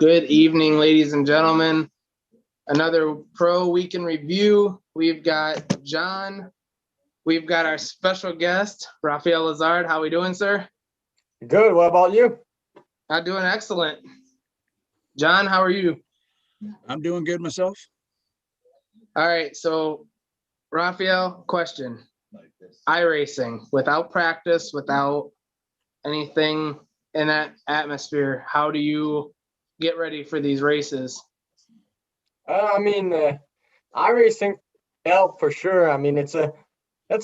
Good evening, ladies and gentlemen. Another Pro Week in Review. We've got John. We've got our special guest, Rafael Lazard. How we doing, sir? Good. What about you? I'm doing excellent. John, how are you? I'm doing good myself. All right, so Rafael, question. iRacing, without practice, without anything in that atmosphere, how do you get ready for these races? iRacing help for sure. I mean, it's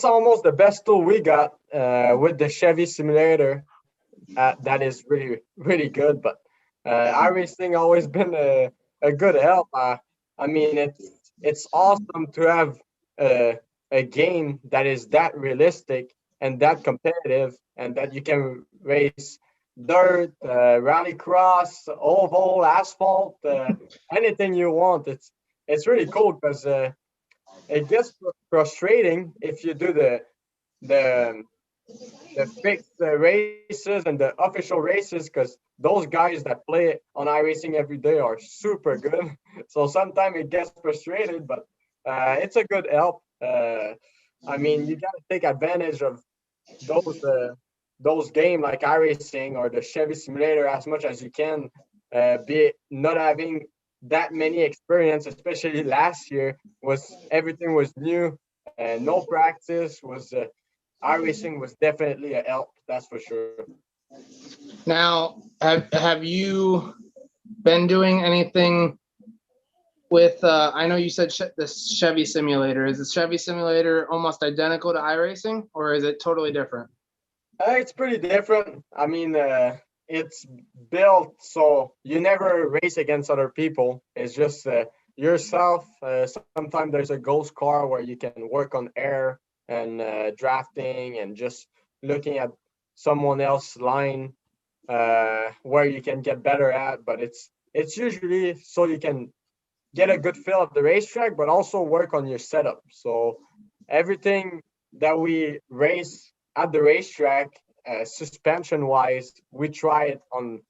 almost the best tool we got with the Chevy simulator. That is really good. But iRacing always been a good help. I mean, it's awesome to have a game that is that realistic and that competitive, and that you can race dirt, rallycross, oval, asphalt, anything you want. It's really cool because it gets frustrating if you do the the fixed races and the official races, because those guys that play on iRacing every day are super good. So sometimes it gets frustrated, but it's a good help. I mean, you got to take advantage of those uh, those games like iRacing or the Chevy simulator as much as you can. Be not having that many experience, especially last year, was everything was new and no practice was. iRacing was definitely a help, that's for sure. Now, have you been doing anything with, I know you said the Chevy simulator. Is the Chevy simulator almost identical to iRacing, or is it totally different? It's pretty different. I mean, it's built so you never race against other people. It's just yourself. Sometimes there's a ghost car where you can work on air and drafting and just looking at someone else's line where you can get better at. But it's usually so you can get a good feel of the racetrack, but also work on your setup. So everything that we race at the racetrack, suspension wise, we try it on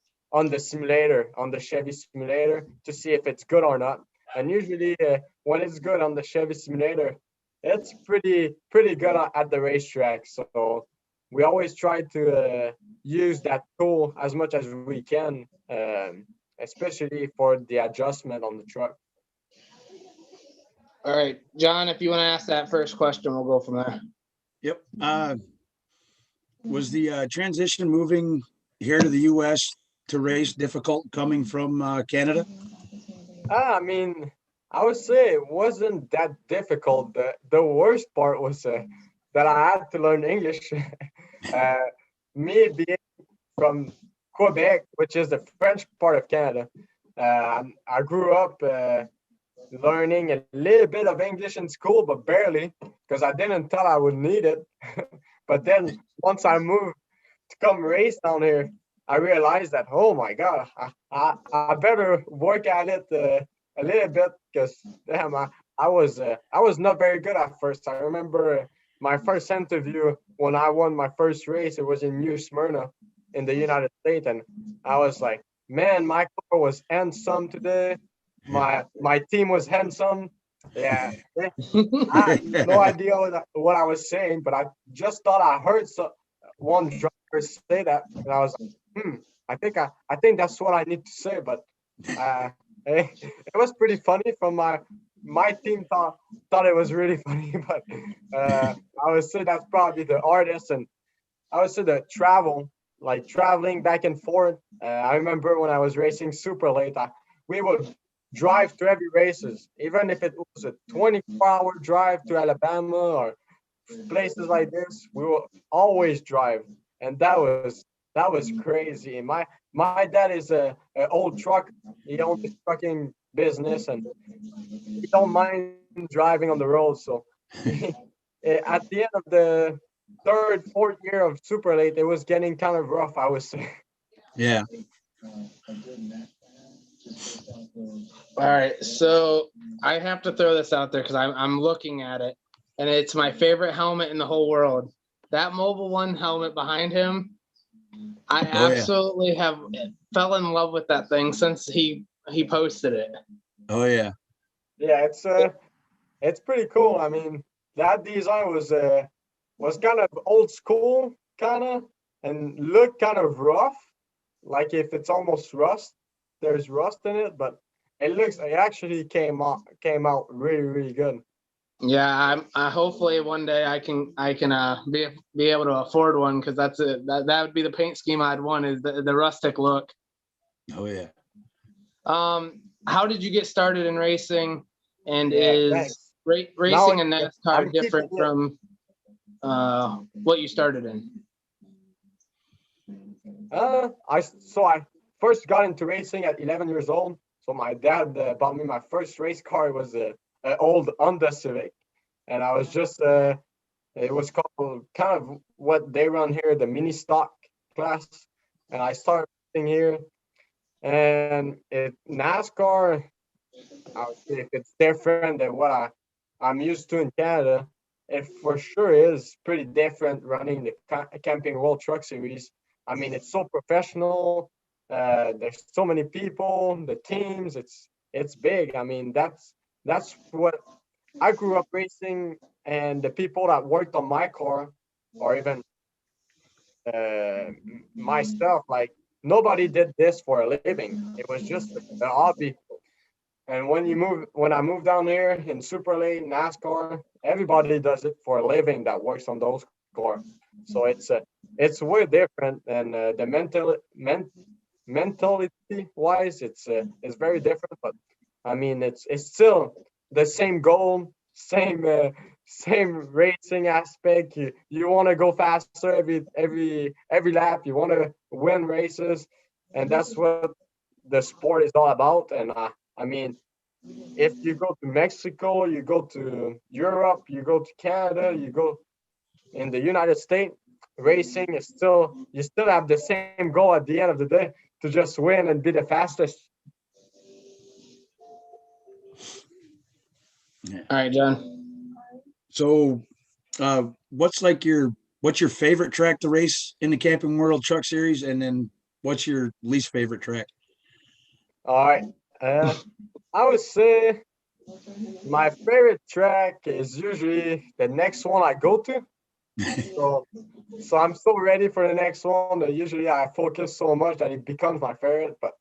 the simulator, on the Chevy simulator, to see if it's good or not. And usually, when it's good on the Chevy simulator, it's pretty good at the racetrack. So we always try to use that tool as much as we can, especially for the adjustment on the truck. All right, John, if you want to ask that first question, we'll go from there. Yep. Was the transition moving here to the U.S. to race difficult coming from Canada? I mean, I would say it wasn't that difficult. The worst part was that I had to learn English. uh, Me being from Quebec, which is the French part of Canada, I grew up learning a little bit of English in school, but barely, because I didn't thought I would need it. But then once I moved to come race down here, I realized that, oh my God, I better work at it a little bit, because damn, I was not very good at first. I remember my first interview when I won my first race. It was in New Smyrna in the United States, and I was like, man, my car was handsome today. My team was handsome. Yeah, I had no idea what I was saying, but I just thought I heard one driver say that, and I was like, I think that's what I need to say. But it was pretty funny. From my team thought it was really funny, but I would say that's probably the hardest, and I would say the travel, like traveling back and forth. I remember when I was racing super late, we would drive to every races, even if it was a 24-hour drive to Alabama or places like this. We will always drive, and that was crazy. My dad is a old truck. He owns a trucking business, and he don't mind driving on the road. So at the end of the third, fourth year of super late, it was getting kind of rough, I would say. Yeah. All right, so I have to throw this out there because I'm looking at it, and it's my favorite helmet in the whole world. That Mobile One helmet behind him, I Oh, yeah. absolutely have fell in love with that thing since he posted it. Oh yeah. Yeah, it's pretty cool. I mean, that design was kind of old school, kind of, and looked kind of rough, like if it's almost rust. There's rust in it, but it actually came out really really good. Yeah, I hopefully one day I can be able to afford one because that would be the paint scheme I'd want is the rustic look. Oh yeah. How did you get started in racing? And Yeah, is thanks. Now racing in I'm NASCAR keeping different it. from what you started in? I first got into racing at 11 years old. So my dad bought me my first race car. It was a old Honda Civic, and I was just it was called kind of what they run here, the mini stock class. And I started racing here, and it NASCAR. I would say if it's different than what I'm used to in Canada, it for sure is pretty different running the Camping World Truck Series. I mean, it's so professional. There's so many people, the teams. It's big. I mean, that's what I grew up racing, and the people that worked on my car, or even myself, like nobody did this for a living. It was just a hobby. And when I moved down here in Super Late NASCAR, everybody does it for a living that works on those cars. So it's way different, and the mentality wise, it's very different. But I mean, it's still the same goal, same racing aspect. You want to go faster every lap. You want to win races, and that's what the sport is all about. And I mean, if you go to Mexico, you go to Europe, you go to Canada, you go in the United States, racing is still you still have the same goal at the end of the day to just win and be the fastest. Yeah. All right, John. So, what's your favorite track to race in the Camping World Truck Series, and then what's your least favorite track? All right. Uh, I would say my favorite track is usually the next one I go to. So so I'm so ready for the next one that usually I focus so much that it becomes my favorite. But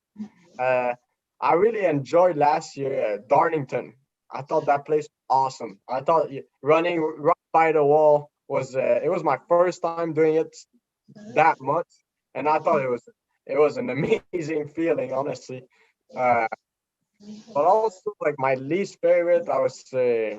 uh, I really enjoyed last year Darlington. I thought that place was awesome. I thought running right by the wall was it was my first time doing it that much, and I thought it was an amazing feeling, honestly. Uh, but also like my least favorite, I would say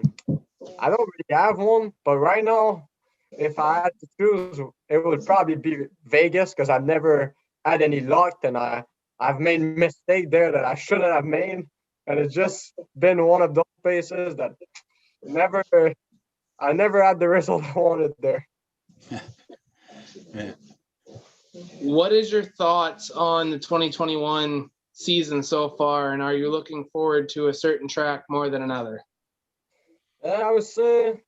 I don't really have one, but right now, if I had to choose, it would probably be Vegas because I've never had any luck, and I've made mistake there that I shouldn't have made, and it's just been one of those places that never I never had the result I wanted there. Yeah. What is your thoughts on the 2021 season so far, and are you looking forward to a certain track more than another? And I would say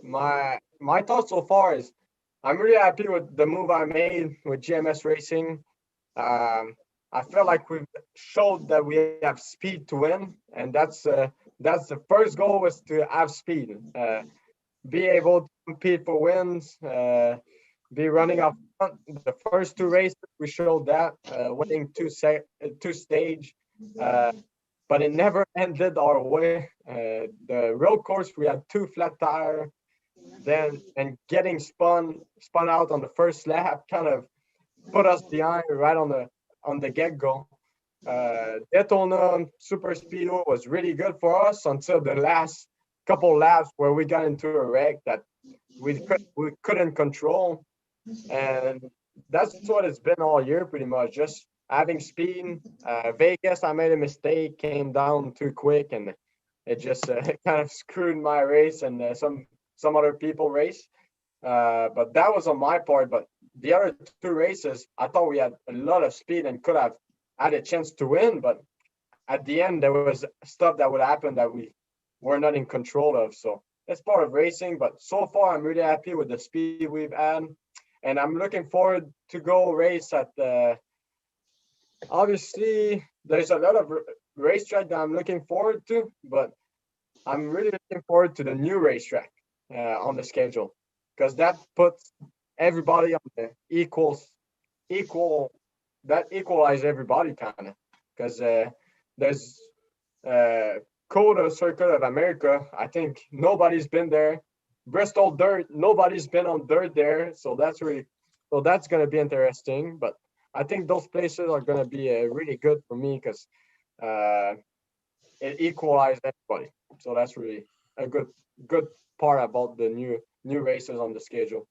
my thoughts so far is I'm really happy with the move I made with GMS Racing. Um, I feel like we've showed that we have speed to win, and that's the first goal was to have speed, be able to compete for wins, be running up front. The first two races we showed that winning two stage, uh, but it never ended our way. The road course we had two flat tire, then and getting spun out on the first lap kind of put us behind right on the get go. Daytona Super Speedway was really good for us until the last couple laps where we got into a wreck that we couldn't control, and that's what it's been all year pretty much. Just having speed. Vegas, I made a mistake, came down too quick, and it just kind of screwed my race and some other people race. But that was on my part. But the other two races, I thought we had a lot of speed and could have had a chance to win. But at the end, there was stuff that would happen that we were not in control of. So it's part of racing. But so far, I'm really happy with the speed we've had. and I'm looking forward to go race at the. Obviously, there's a lot of racetrack that I'm looking forward to, but I'm really looking forward to the new racetrack on the schedule because that puts everybody on the equal that equalize everybody kind of because there's Coda Circuit of America. I think nobody's been there. Bristol Dirt, nobody's been on dirt there, so that's going to be interesting. But I think those places are going to be really good for me because uh, it equalized everybody. So that's really a good part about the new races on the schedule.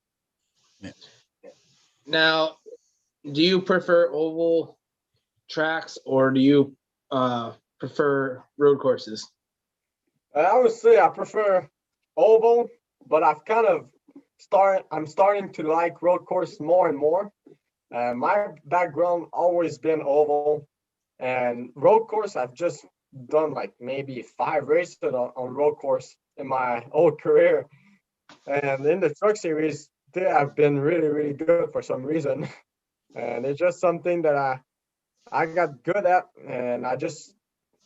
Now, do you prefer oval tracks or do you prefer road courses? I would say I prefer oval, but I'm starting to like road course more and more. My background always been oval, and road course I've just done like maybe 5 races on road course in my whole career, and in the truck series they have been really good for some reason, and it's just something that I got good at, and I just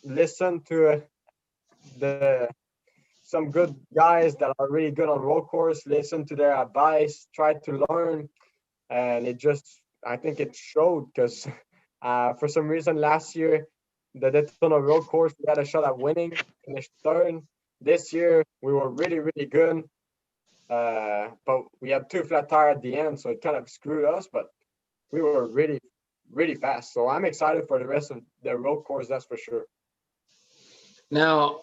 listen to the some good guys that are really good on road course, listen to their advice, try to learn, and I think it showed because for some reason last year the Daytona road course we had a shot at winning, finished third. This year we were really good, but we had 2 flat tire at the end, so it kind of screwed us. But we were really fast, so I'm excited for the rest of the road course. That's for sure. Now,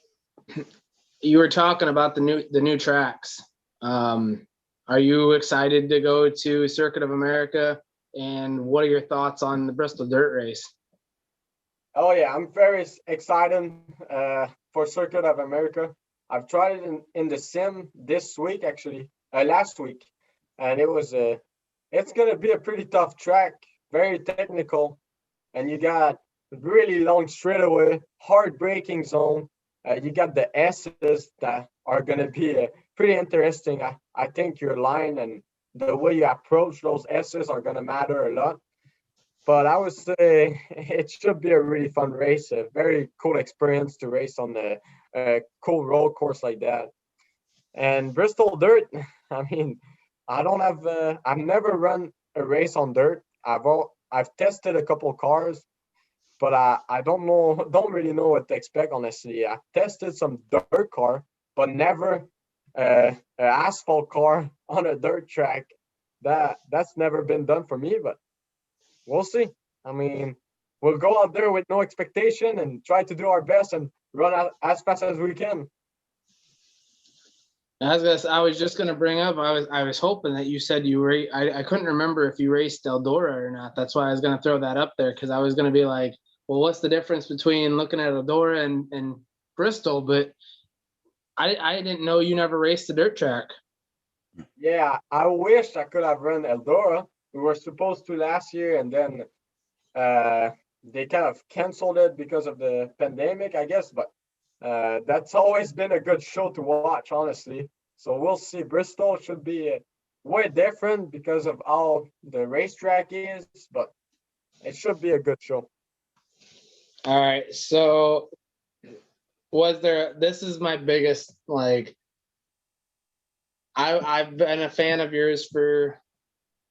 you were talking about the new tracks. Are you excited to go to Circuit of America? And what are your thoughts on the Bristol Dirt Race? Oh yeah, I'm very excited for Circuit of America. I've tried it in the sim this week, actually, last week, and it's gonna be a pretty tough track, very technical, and you got really long straightaway, hard braking zone. You got the S's that are gonna be pretty interesting. I think your line and the way you approach those S's are gonna matter a lot. But I would say it should be a really fun race, a very cool experience to race on the cool road course like that. And Bristol Dirt, I mean, I've never run a race on dirt. I've tested a couple cars, but I don't really know what to expect, honestly. I tested some dirt car, but never an asphalt car on a dirt track. That's never been done for me, but we'll see. I mean, we'll go out there with no expectation and try to do our best and run out as fast as we can. I was just gonna bring up. I was hoping that you said you were. I couldn't remember if you raced Eldora or not. That's why I was gonna throw that up there because I was gonna be like, well, what's the difference between looking at Eldora and Bristol? But I didn't know you never raced the dirt track. Yeah, I wish I could have run Eldora. We were supposed to last year, and then they kind of canceled it because of the pandemic, I guess. But that's always been a good show to watch, honestly. So we'll see. Bristol should be way different because of how the racetrack is, but it should be a good show. All right, so this is my biggest, like, I've been a fan of yours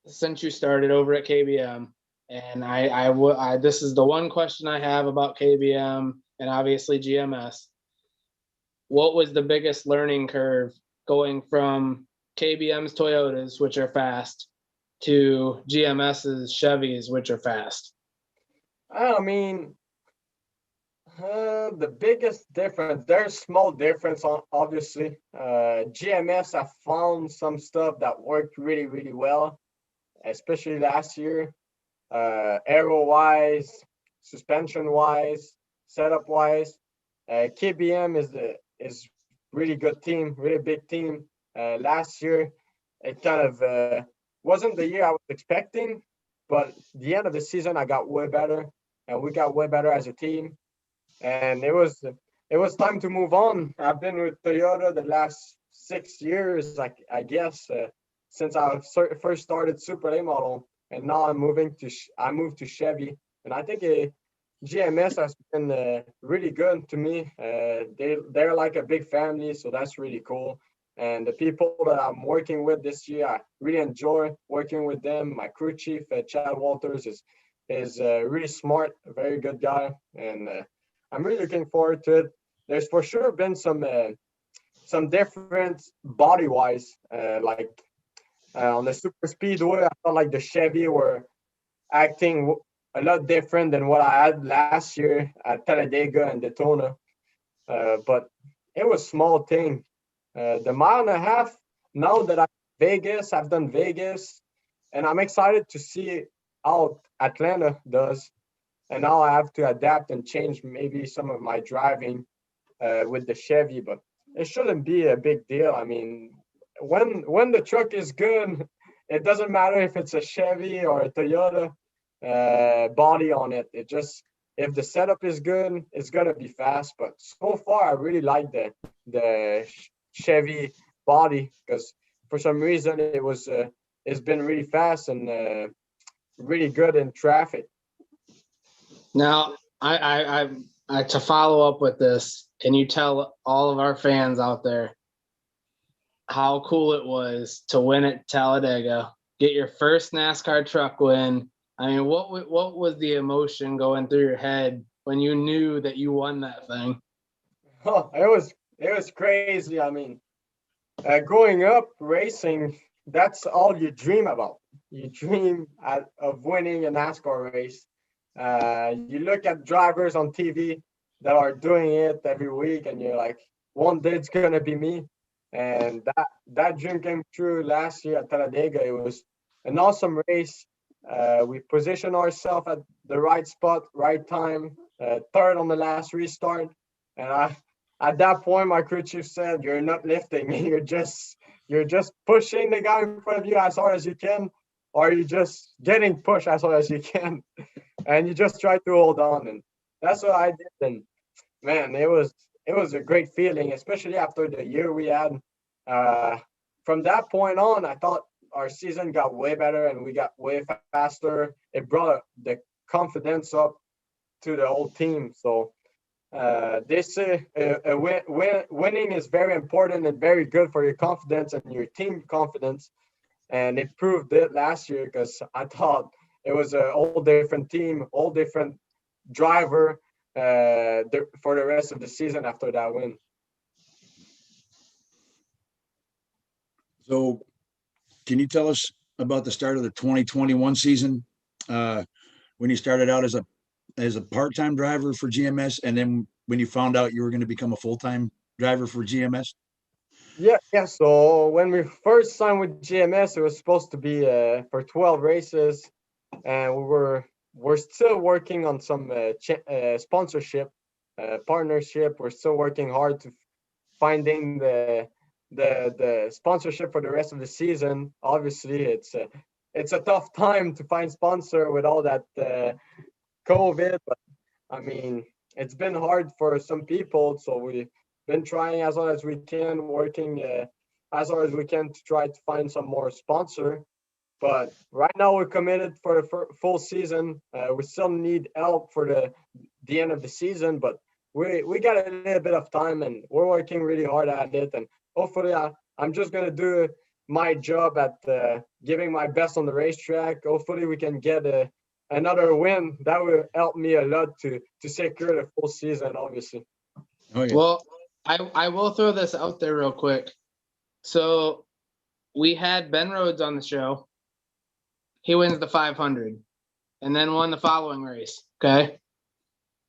since you started over at KBM, and this is the one question I have about KBM and obviously GMS. What was the biggest learning curve going from KBM's Toyotas, which are fast, to GMS's Chevys, which are fast? I mean, the biggest difference, there's small difference on obviously. GMS, I found some stuff that worked really well, especially last year. Aero wise, suspension wise, setup wise. KBM is really good team, really big team. Last year, it kind of wasn't the year I was expecting, but the end of the season I got way better, and we got way better as a team. And it was time to move on. I've been with Toyota the last 6 years, like I guess since I first started Super A model, and now I moved to Chevy, and I think GMS has been really good to me. They're like a big family, so that's really cool. And the people that I'm working with this year, I really enjoy working with them. My crew chief, Chad Walters, is really smart, a very good guy, and I'm really looking forward to it. There's for sure been some difference body wise, like on the super speedway. I felt like the Chevy were acting a lot different than what I had last year at Talladega and Daytona. But it was small thing. The mile and a half. Now that I've done Vegas, and I'm excited to see how Atlanta does. And now I have to adapt and change maybe some of my driving with the Chevy, but it shouldn't be a big deal. I mean, when the truck is good, it doesn't matter if it's a Chevy or a Toyota body on it. It just if the setup is good, it's gonna be fast. But so far, I really like the Chevy body because for some reason it's been really fast and really good in traffic. Now, I to follow up with this, can you tell all of our fans out there how cool it was to win at Talladega, get your first NASCAR truck win? I mean, what was the emotion going through your head when you knew that you won that thing? Oh, it was crazy. I mean, growing up racing, that's all you dream about. You dream of winning a NASCAR race. You look at drivers on TV that are doing it every week, and you're like, one day it's gonna be me. And that dream came true last year at Talladega. It was an awesome race. We positioned ourselves at the right spot, right time, third on the last restart. And at that point, my crew chief said, "You're not lifting. You're just pushing the guy in front of you as hard as you can, or you're just getting pushed as hard as you can, and you just try to hold on." And that's what I did. And man, it was a great feeling, especially after the year we had. Uh, from that point on, I thought our season got way better and we got way faster. It brought the confidence up to the whole team. So they say winning is very important and very good for your confidence and your team confidence. And it proved it last year because I thought it was a whole different team, whole different driver for the rest of the season after that win. So can you tell us about the start of the 2021 season? When you started out as a part-time driver for GMS, and then when you found out you were going to become a full-time driver for GMS? Yeah. So when we first signed with GMS, it was supposed to be for 12 races, and we're still working on some sponsorship, partnership. We're still working hard to finding the sponsorship for the rest of the season. Obviously, it's a tough time to find sponsor with all that COVID, but I mean, it's been hard for some people. So we've been trying as hard as we can, working as hard as we can to try to find some more sponsor. But right now we're committed for the full season. We still need help for the end of the season, but we got a little bit of time and we're working really hard at it. And hopefully I'm just going to do my job at giving my best on the racetrack. Hopefully we can get another win. That will help me a lot to secure the full season, obviously. Oh, yeah. Well, I will throw this out there real quick. So we had Ben Rhodes on the show. He wins the 500 and then won the following race. Okay.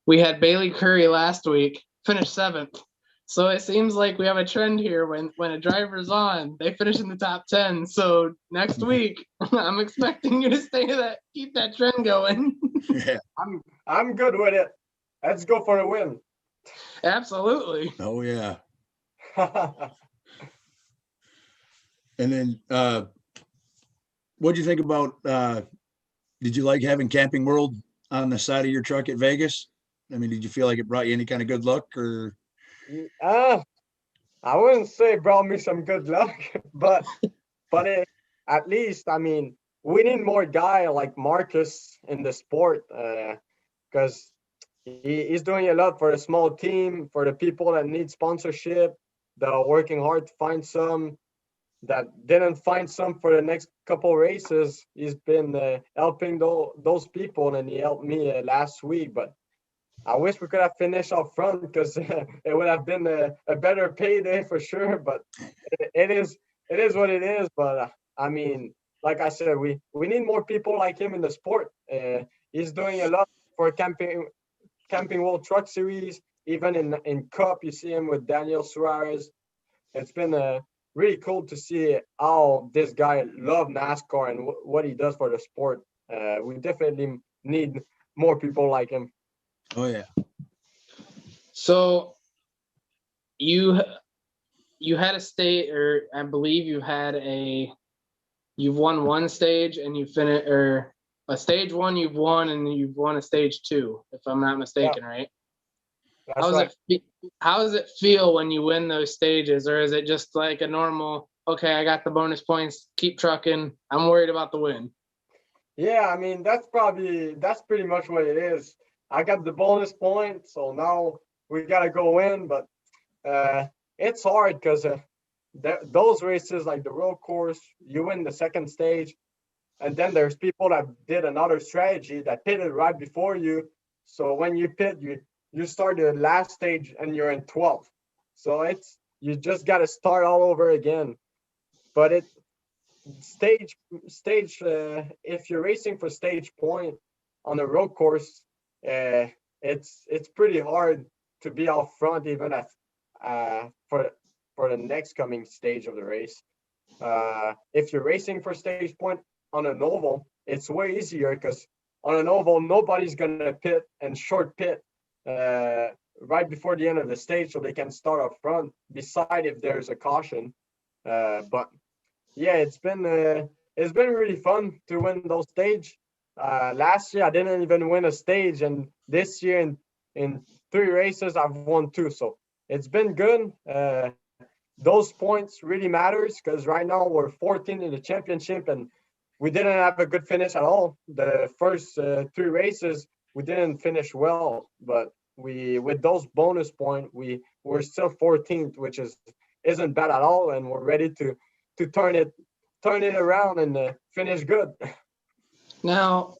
We had Bailey Curry last week, finished 7th. So it seems like we have a trend here when a driver's on, they finish in the top 10. So next week, I'm expecting you to keep that trend going. Yeah. I'm good with it. Let's go for a win. Absolutely. Oh, yeah. And then what do you think about did you like having Camping World on the side of your truck at Vegas? I mean, did you feel like it brought you any kind of good luck or? I wouldn't say it brought me some good luck, but at least, I mean, we need more guy like Marcus in the sport, because he's doing a lot for a small team, for the people that need sponsorship, that are working hard to find some, that didn't find some for the next couple races. He's been helping those people, and he helped me last week. But I wish we could have finished up front, because it would have been a better payday for sure. But it is what it is. But I mean, like I said, we need more people like him in the sport. He's doing a lot for Camping World Truck Series. Even in Cup, you see him with Daniel Suarez. It's been really cool to see how this guy loves NASCAR and what he does for the sport. We definitely need more people like him. Oh yeah. So you had a state, or I believe you've won one stage and you finished, or a stage one you've won, and you've won a stage two, if I'm not mistaken, right? That's right. How does it feel when you win those stages, or is it just like a normal, okay, I got the bonus points, keep trucking, I'm worried about the win? Yeah, I mean, that's pretty much what it is. I got the bonus point, so now we gotta go in. But it's hard because those races, like the road course, you win the second stage, and then there's people that did another strategy that pitted right before you. So when you pit, you start the last stage and you're in 12th. So you just gotta start all over again. But stage if you're racing for stage point on a road course, it's pretty hard to be out front, even at for the next coming stage of the race. If you're racing for stage point on an oval, it's way easier, because on an oval nobody's gonna pit and short pit right before the end of the stage, so they can start up front, beside if there's a caution. But yeah, it's been really fun to win those stage. Last year I didn't even win a stage, and this year in 3 races I've won 2. So it's been good. Those points really matters, because right now we're 14 in the championship, and we didn't have a good finish at all. The first 3 races we didn't finish well, but with those bonus points we're still 14th, which isn't bad at all, and we're ready to turn it around and finish good. Now,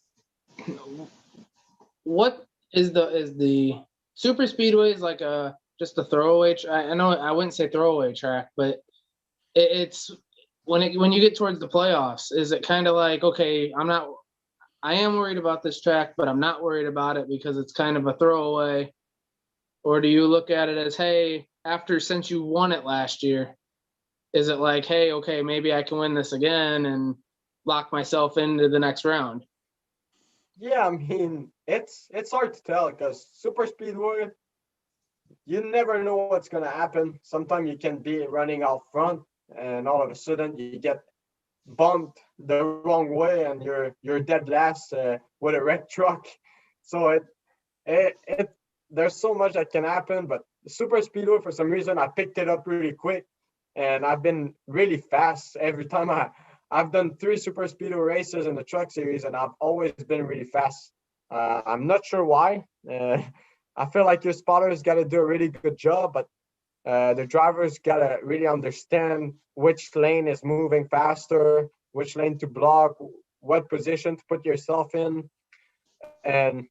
what is the super speedway is like just a throwaway? I know I wouldn't say throwaway track, but it's when you get towards the playoffs, is it kind of like, okay, I am worried about this track, but I'm not worried about it because it's kind of a throwaway? Or do you look at it as, hey, since you won it last year, is it like, hey, okay, maybe I can win this again and lock myself into the next round? Yeah, I mean, it's hard to tell, because super speedway, you never know what's gonna happen. Sometimes you can be running out front, and all of a sudden you get bumped the wrong way, and you're dead last with a red truck. So it there's so much that can happen. But the super speedway, for some reason, I picked it up really quick, and I've been really fast every time I've done 3 super speedway races in the truck series, and I've always been really fast. I'm not sure why. I feel like your spotters got to do a really good job, but the drivers got to really understand which lane is moving faster, which lane to block, what position to put yourself in. And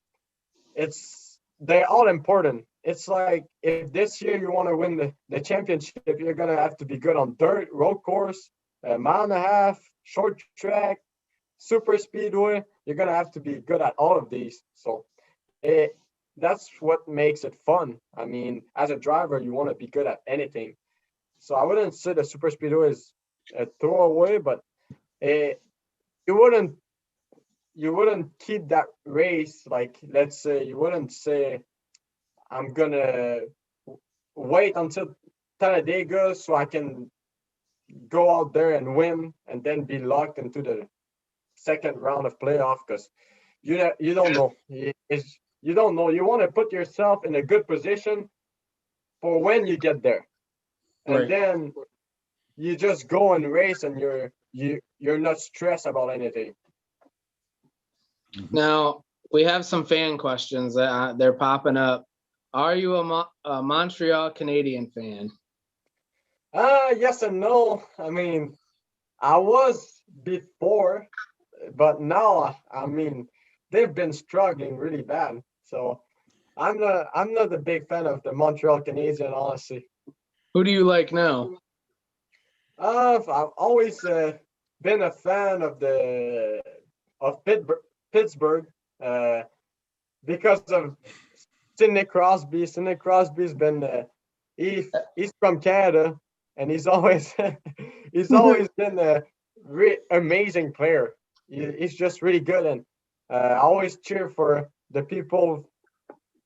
they're all important. It's like, if this year you want to win the championship, you're going to have to be good on dirt, road course, a mile and a half, short track, super speedway. You're going to have to be good at all of these. So that's what makes it fun. I mean, as a driver, you want to be good at anything. So I wouldn't say the super speedway is a throwaway, but you wouldn't keep that race. Like, let's say, you wouldn't say, I'm gonna wait until Talladega so I can go out there and win, and then be locked into the second round of playoff, because you don't know. You don't know. You want to put yourself in a good position for when you get there, and Right. then you just go and race, and you're you're not stressed about anything. Now, we have some fan questions that they're popping up. Are you a Montreal Canadian fan? Yes and no. I mean, I was before, but now, I mean, they've been struggling really bad. So I'm not a big fan of the Montreal Canadiens, honestly. Who do you like now? I've always been a fan of Pittsburgh uh, because of Sidney Crosby. Sidney Crosby's been he's from Canada, and he's always he's always been a amazing player. He's just really good, and I always cheer for the people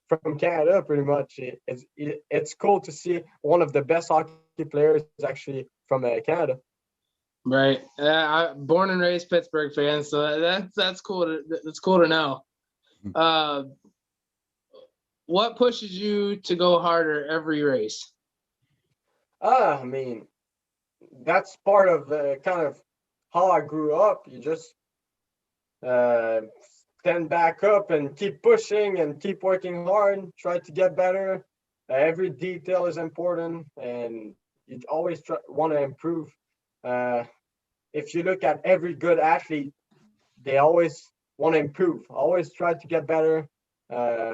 from Canada. Pretty much, it's cool to see one of the best hockey players actually from Canada. Right. Born and raised Pittsburgh fan, so that's cool. That's cool to know. What pushes you to go harder every race? I mean, that's part of the kind of how I grew up. You just uh, stand back up and keep pushing and keep working hard, try to get better. Every detail is important, and you always want to improve. Uh, if you look at every good athlete, they always want to improve, always try to get better. Uh,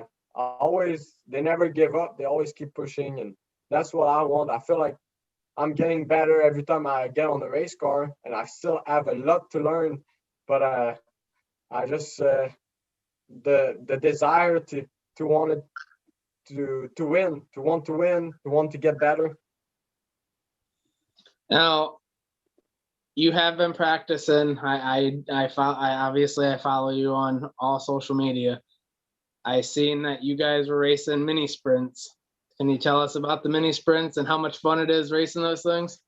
they never give up. They always keep pushing, and that's what I want. I feel like I'm getting better every time I get on the race car, and I still have a lot to learn. But I just the desire to want it to win, to want to get better. Now, you have been practicing. I obviously I follow you on all social media. I seen that you guys were racing mini sprints. Can you tell us about the mini sprints and how much fun it is racing those things?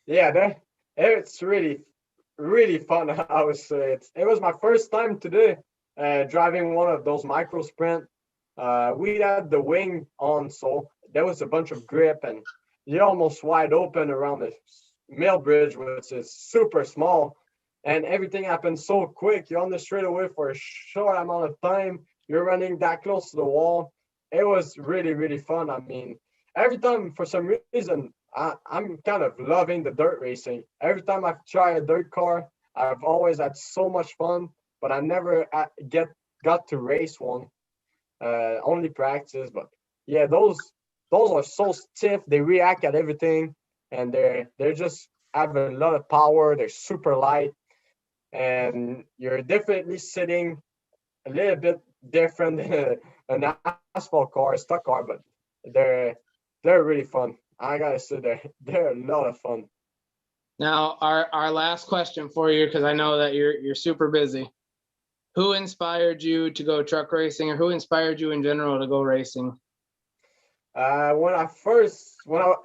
Yeah, it's really fun. I would say it was my first time today driving one of those micro sprint. We had the wing on, so there was a bunch of grip, and you're almost wide open around the mill bridge, which is super small, and everything happens so quick. You're on the straightaway for a short amount of time. You're running that close to the wall. It was really fun. I mean, every time for some reason I'm kind of loving the dirt racing. Every time I try a dirt car, I've always had so much fun, but I never got to race one. Only practice, but yeah, those are so stiff. They react at everything, and they're just have a lot of power. They're super light, and you're definitely sitting a little bit different than an asphalt car, a stock car, but they're really fun. I gotta say they're a lot of fun. Now, our last question for you, because I know that you're super busy. Who inspired you to go truck racing, or who inspired you in general to go racing? When I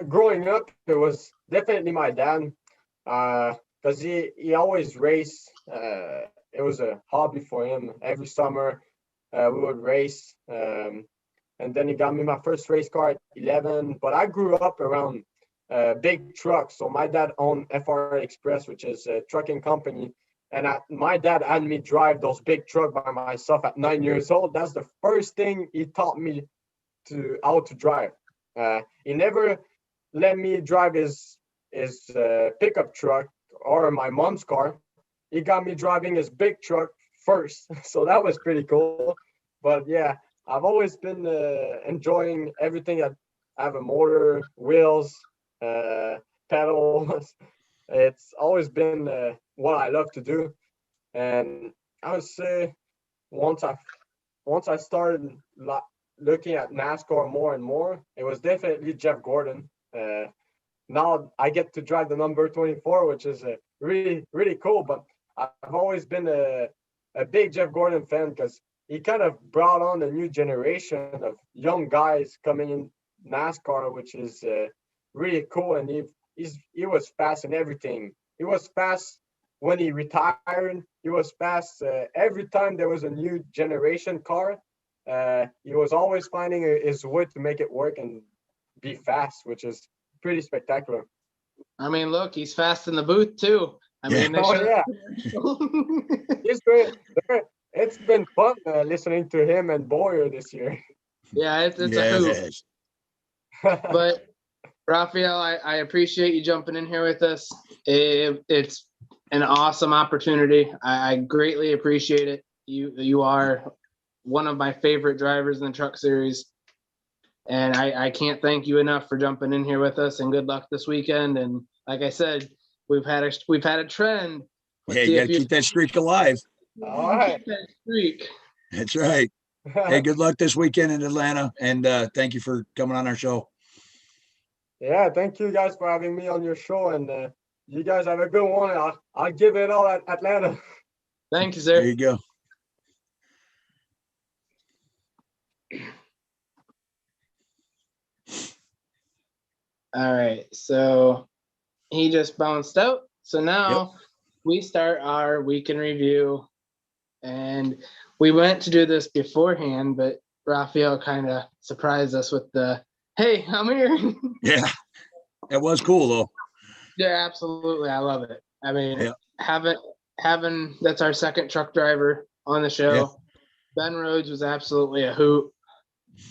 growing up, it was definitely my dad, because he always raced. It was a hobby for him. Every summer, we would race, and then he got me my first race car at 11. But I grew up around big trucks, so my dad owned FR Express, which is a trucking company. And my dad had me drive those big trucks by myself at 9 years old. That's the first thing he taught me how to drive. He never let me drive his pickup truck or my mom's car. He got me driving his big truck first, so that was pretty cool. But yeah, I've always been enjoying everything that have a motor, wheels, pedals. It's always been what I love to do, and I would say once I started looking at NASCAR more and more, it was definitely Jeff Gordon. Now I get to drive the number 24, which is really cool. But I've always been a big Jeff Gordon fan because he kind of brought on a new generation of young guys coming in NASCAR, which is really cool. And he was fast in everything. He was fast when he retired. He was fast every time there was a new generation car. He was always finding his way to make it work and be fast, which is pretty spectacular. I mean, look, he's fast in the booth too. I Yeah. mean, they Oh should. yeah, he's great. It's been fun listening to him and Boyer this year. Yeah, it's a Yeah, it hoot. has. But Raphael, I appreciate you jumping in here with us. It's an awesome opportunity. I greatly appreciate it. You are one of my favorite drivers in the truck series. And I can't thank you enough for jumping in here with us, and good luck this weekend. And like I said, we've had a trend. Let's Yeah, see you got if to you keep that streak alive. All right. keep that streak. That's right. Hey, good luck this weekend in Atlanta, and thank you for coming on our show. Yeah, thank you guys for having me on your show, and you guys have a good one. I'll give it all at Atlanta. Thank you, There sir. you go. All right, so he just bounced out. So now we start our week in review, and we went to do this beforehand, but Raphael kind of surprised us with the, "Hey, I'm here." Yeah, that was cool though. Yeah, absolutely. I love it. I mean, Yeah. having that's our second truck driver on the show. Yeah. Ben Rhodes was absolutely a hoot.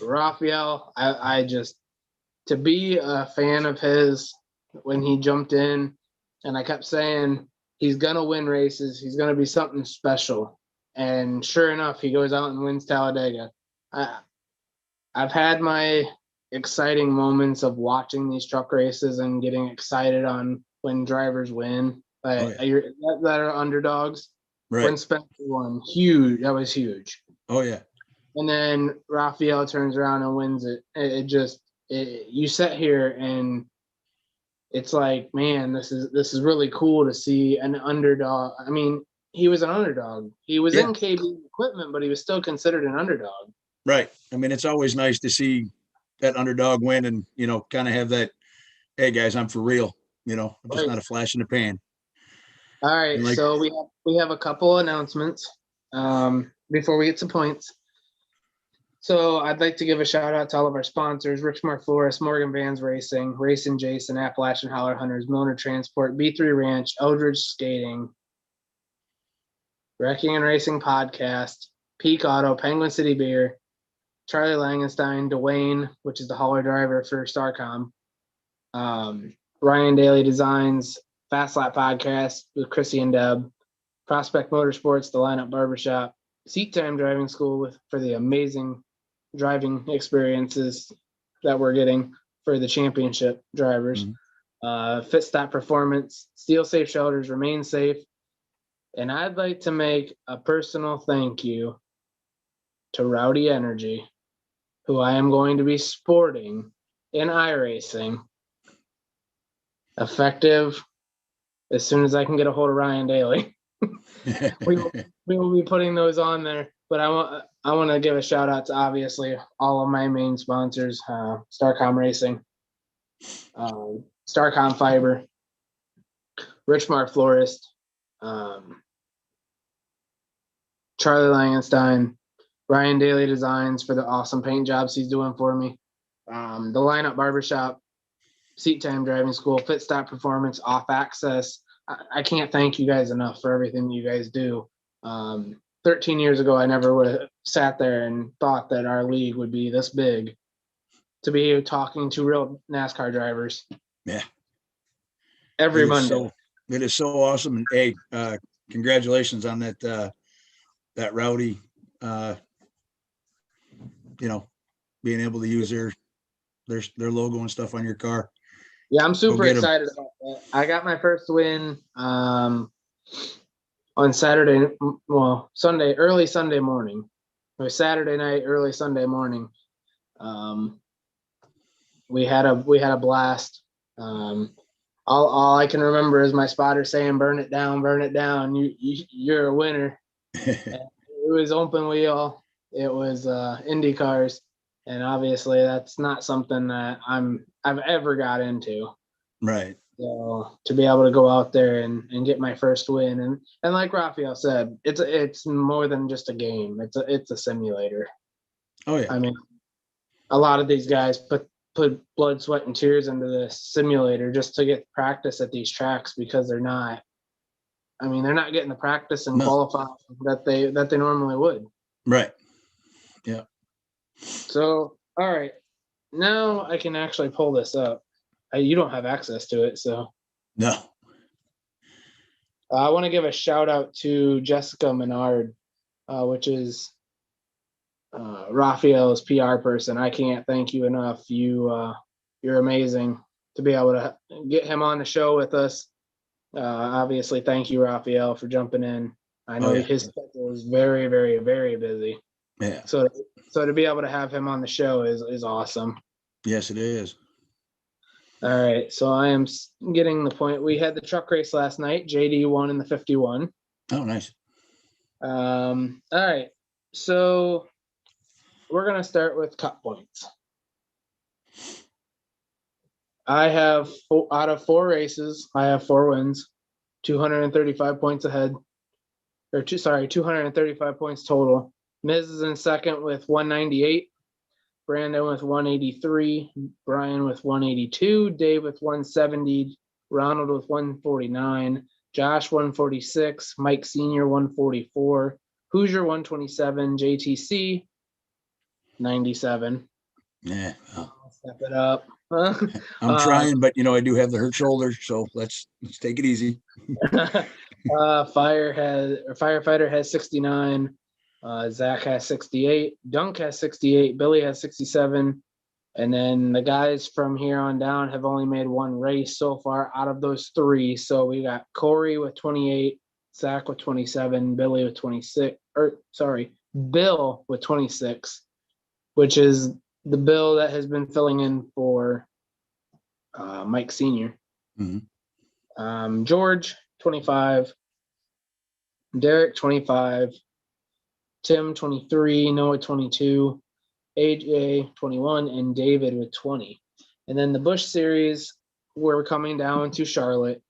Raphael, I just, to be a fan of his when he jumped in, and I kept saying he's gonna win races. He's gonna be something special. And sure enough, he goes out and wins Talladega. I've had my exciting moments of watching these truck races and getting excited on when drivers win, that are underdogs. Right. When Spencer won, huge. That was huge. Oh yeah. And then Raphael turns around and wins it. You sit here and it's like, man, this is really cool to see an underdog. I mean, he was an underdog. He was in KB equipment, but he was still considered an underdog. Right. I mean, it's always nice to see that underdog win and, kind of have that, hey guys, I'm for real, I'm just not a flash in the pan. All right. So we have a couple announcements before we get to points. So I'd like to give a shout out to all of our sponsors: Richmar Florist, Morgan Vans Racing, Racing Jason, Appalachian Hauler Hunters, Milner Transport, B3 Ranch, Eldridge Skating, Wrecking and Racing Podcast, Peak Auto, Penguin City Beer, Charlie Langenstein, Dwayne, which is the hauler driver for Starcom, Ryan Daly Designs, Fast Lap Podcast with Chrissy and Deb, Prospect Motorsports, the Lineup Barbershop, Seat Time Driving School for the amazing driving experiences that we're getting for the championship drivers, Fit Stop Performance, Steel Safe Shelters, Remain Safe. And I'd like to make a personal thank you to Rowdy Energy, who I am going to be sporting in iRacing, effective as soon as I can get a hold of Ryan Daly. we will be putting those on there, but I want to give a shout out to obviously all of my main sponsors: Starcom Racing, Starcom Fiber, Richmar Florist, Charlie Langenstein, Ryan Daly Designs for the awesome paint jobs he's doing for me, the Lineup Barbershop, Seat Time Driving School, Fit Stop Performance, Off Access. I can't thank you guys enough for everything you guys do. 13 years ago, I never would have sat there and thought that our league would be this big, to be talking to real NASCAR drivers. Yeah. Every Monday. It is so awesome. And hey, congratulations on that, that Rowdy, being able to use their logo and stuff on your car. Yeah, I'm super excited about that. I got my first win on Saturday, early Sunday morning. It was Saturday night, early Sunday morning. We had a blast. All I can remember is my spotter saying, "Burn it down, burn it down. You're a winner." It was open wheel. It was Indy cars. And obviously that's not something that I've ever got into. Right. So to be able to go out there and get my first win, and like Raphael said, it's more than just a game. It's a simulator. Oh yeah. I mean, a lot of these guys put blood, sweat, and tears into this simulator just to get practice at these tracks, because they're not I mean, they're not getting the practice and No. qualifying that they normally would. Right. Yeah. So, all right, now I can actually pull this up. You don't have access to it, so No. I want to give a shout out to Jessica Menard, which is Raphael's PR person. I can't thank you enough. You're amazing to be able to get him on the show with us. Obviously, thank you, Raphael, for jumping in. I know his schedule is very, very, very busy. Yeah. So to be able to have him on the show is awesome. Yes, it is. All right, so I am getting the point. We had the truck race last night. JD won in the 51. Oh, nice. All right, so we're gonna start with cut points. I have out of 4 races, I have 4 wins, 235 points ahead, 235 points total. Miz is in second with 198, Brandon with 183, Brian with 182, Dave with 170, Ronald with 149, Josh 146, Mike Senior 144, Hoosier 127, JTC 97. Yeah. I'll step it up. I'm trying, but I do have the hurt shoulder, so let's take it easy. Firefighter has 69. Zach has 68. Dunk has 68. Billy has 67. And then the guys from here on down have only made 1 race so far out of those 3. So we got Corey with 28, Zach with 27, Billy with 26. Bill with 26, which is the Bill that has been filling in for Mike Senior. Mm-hmm. George 25, Derek 25, Tim 23, Noah 22, AJ 21, and David with 20. And then the Bush Series, we're coming down to Charlotte.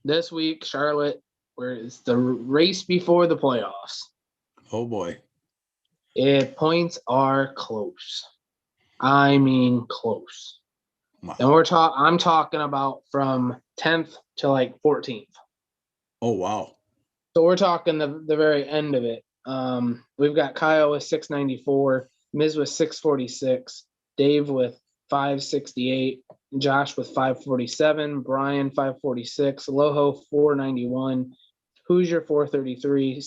This week, Charlotte, where it's the race before the playoffs. Oh boy. Points are close. I mean close. Wow. And I'm talking about from 10th to like 14th. Oh wow. So we're talking the very end of it. We've got Kyle with 694, Miz with 646, Dave with 568, Josh with 547, Brian 546, Loho 491, Hoosier 433,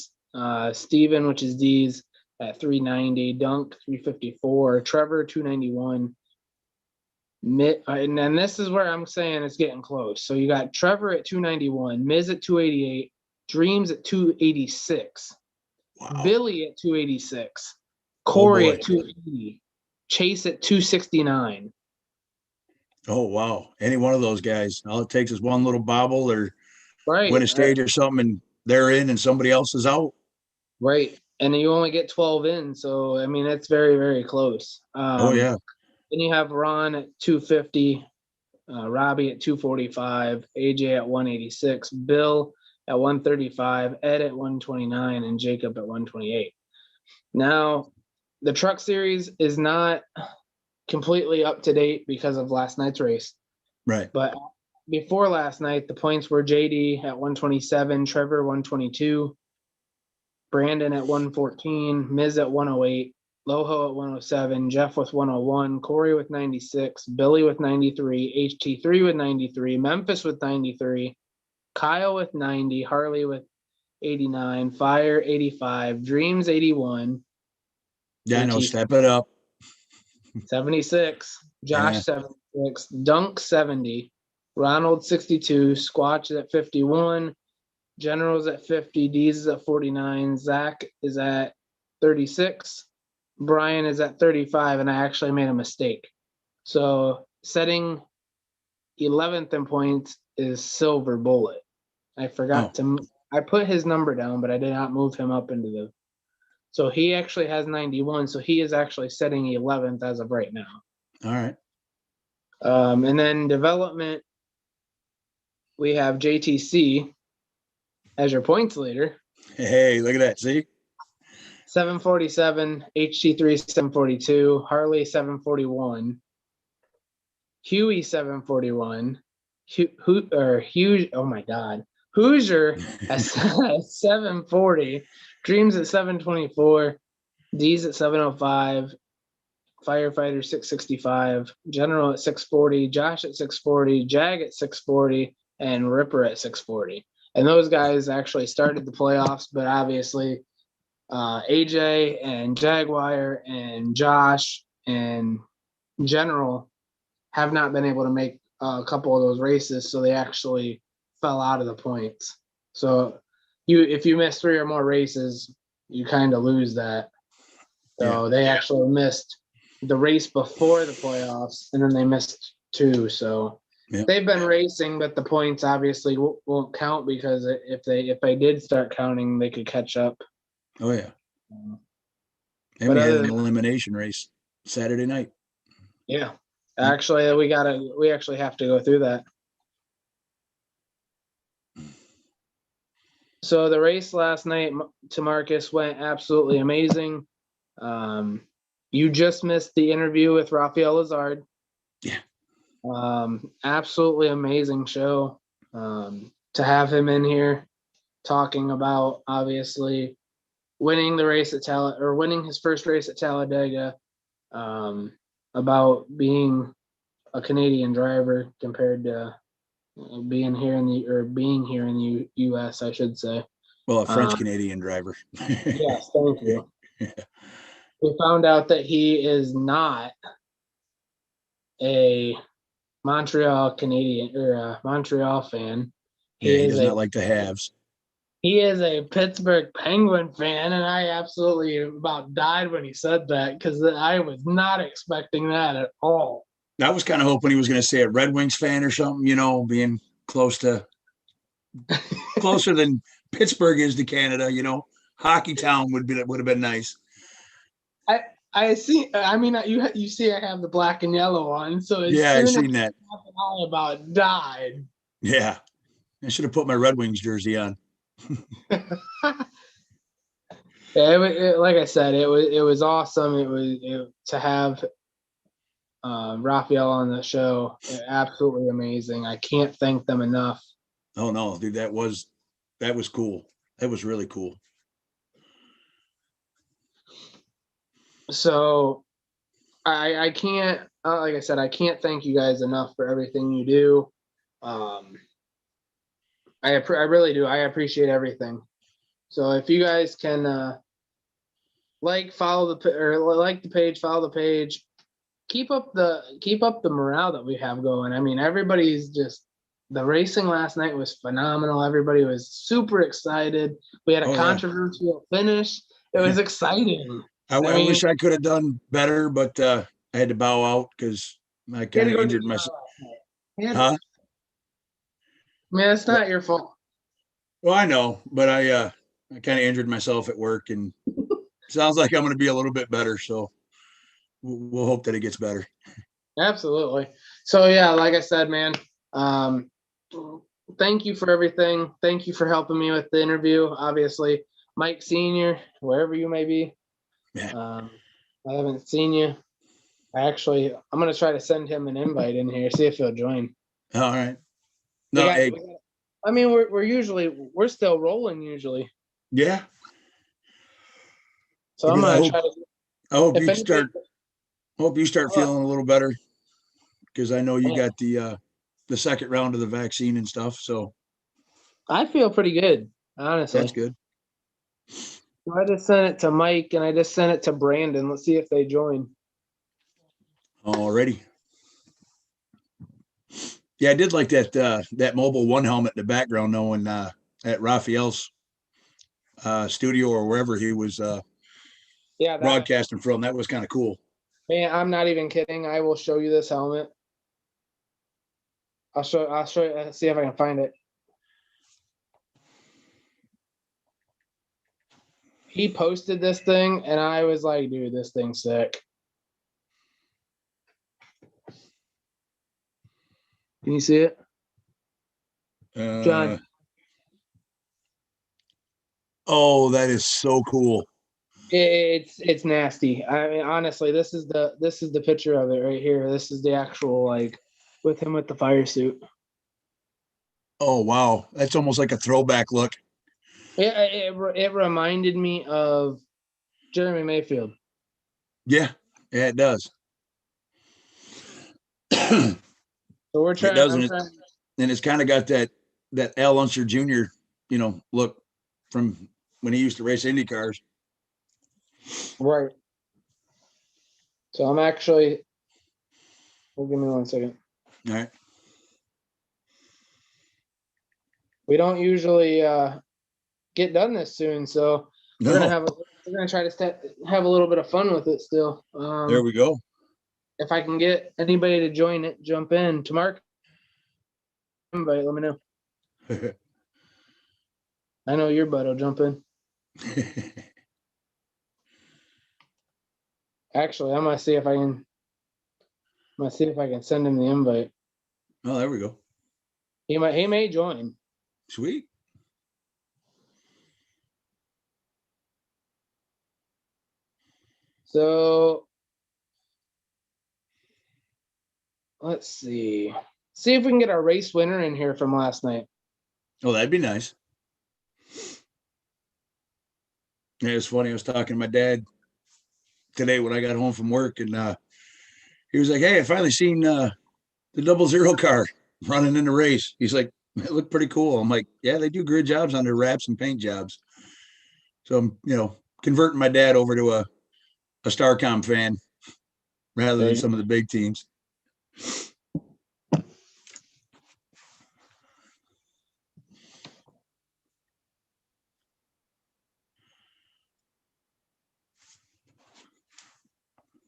Steven, which is D's, at 390, Dunk 354, Trevor 291. And then this is where I'm saying it's getting close. So you got Trevor at 291, Miz at 288, Dreams at 286, Wow. Billy at 286, Corey at 280, Chase at 269. Oh wow. Any one of those guys. All it takes is one little bobble or Right. win a stage or something, and they're in and somebody else is out. Right. And you only get 12 in. So, I mean, it's very, very close. Oh yeah. Then you have Ron at 250, Robbie at 245, AJ at 186, Bill at 135, Ed at 129, and Jacob at 128. Now, the truck series is not completely up to date because of last night's race. Right. But before last night, the points were JD at 127, Trevor 122, Brandon at 114, Miz at 108, Loho at 107, Jeff with 101, Corey with 96, Billy with 93, HT3 with 93, Memphis with 93, Kyle with 90, Harley with 89, Fire 85, Dreams 81. Yeah, I know. Step it up. 76, Josh 76, Dunk 70, Ronald 62, Squatch at 51, General's at 50, D's is at 49, Zach is at 36, Brian is at 35, and I actually made a mistake. So setting 11th in points is Silver Bullet. I forgot I put his number down, but I did not move him up into the. So he actually has 91. So he is actually setting 11th as of right now. All right. And then development, we have JTC as your points leader. Hey, look at that. See? 747, HT3 742, Harley 741, Huey 741, Huge, oh my God. Hoosier at 740, Dreams at 724, D's at 705, Firefighter 665, General at 640, Josh at 640, Jag at 640, and Ripper at 640. And those guys actually started the playoffs, but obviously AJ and Jaguar and Josh and General have not been able to make a couple of those races, so they actually fell out of the points. So if you miss 3 or more races, you kind of lose that. So they actually missed the race before the playoffs, and then they missed 2. So they've been racing, but the points obviously won't count, because if they did start counting, they could catch up. Oh yeah. And we had an elimination race Saturday night. Yeah. Actually, we actually have to go through that. So the race last night to Marcus went absolutely amazing. You just missed the interview with Rafael Lazard. Yeah. Absolutely amazing show. To have him in here talking about obviously winning the race at winning his first race at Talladega, about being a Canadian driver compared to being here in the U.S., I should say. Well, a French Canadian driver. Yes, thank you. We found out that he is not a Montreal Canadian or a Montreal fan. He does not like the halves. He is a Pittsburgh Penguin fan, and I absolutely about died when he said that, because I was not expecting that at all. I was kind of hoping he was going to say a Red Wings fan or something, being closer than Pittsburgh is to Canada, Hockey town would have been nice. I see. I mean, you see, I have the black and yellow on, so I seen that. I about died. Yeah, I should have put my Red Wings jersey on. Like I said, it was awesome. It was to have Raphael on the show. Absolutely amazing. I can't thank them enough. Oh no, dude, that was cool. That was really cool. So I can't, like I said, I can't thank you guys enough for everything you do. I really do. I appreciate everything. So if you guys can follow the page, follow the page, keep up the morale that we have going. I mean, everybody's just, the racing last night was phenomenal. Everybody was super excited. We had a controversial finish. It was exciting. I wish I could have done better, but I had to bow out because I kind of injured myself. Huh? Man, it's not your fault. Well, I know, but I kind of injured myself at work, and sounds like I'm going to be a little bit better. So we'll hope that it gets better. Absolutely. So yeah, like I said, man, thank you for everything. Thank you for helping me with the interview. Obviously, Mike Sr., wherever you may be. Yeah. I haven't seen you. I'm going to try to send him an invite in here, see if he'll join. All right. No, I mean, we're still rolling usually. Yeah. So I'm going to try to. I hope you start feeling a little better, because I know you got the second round of the vaccine and stuff. So I feel pretty good, honestly. That's good. So I just sent it to Mike and I just sent it to Brandon. Let's see if they join. Alrighty. Yeah, I did like that Mobile One helmet in the background, knowing at Raphael's studio or wherever he was broadcasting from. That was kind of cool. Man, I'm not even kidding. I will show you this helmet. I'll show you, see if I can find it. He posted this thing and I was like, dude, this thing's sick. Can you see it? John. Oh, that is so cool. It's nasty. I mean, honestly, this is the picture of it right here. This is the actual, like, with him with the fire suit. Oh, wow. That's almost like a throwback look. It reminded me of Jeremy Mayfield. Yeah, it does. So we're trying. It does, I'm and trying. it's kind of got that Al Unser Jr. Look from when he used to race Indy cars. Right. So I'm actually. Well, give me 1 second. All right. We don't usually get done this soon, so we're gonna try to have a little bit of fun with it still. There we go. If I can get anybody to jump in to Mark, invite, let me know. I know your butt will jump in. Actually, I'm gonna see if I can. I'm gonna see if I can send him the invite. Oh, there we go. He may join. Sweet. So let's see. See if we can get our race winner in here from last night. Oh, that'd be nice. Yeah, it's funny. I was talking to my dad today when I got home from work, and he was like, "Hey, I finally seen the 00 car running in the race." He's like, "It looked pretty cool." I'm like, "Yeah, they do grid jobs on their wraps and paint jobs." So I'm, converting my dad over to a Starcom fan rather than some of the big teams.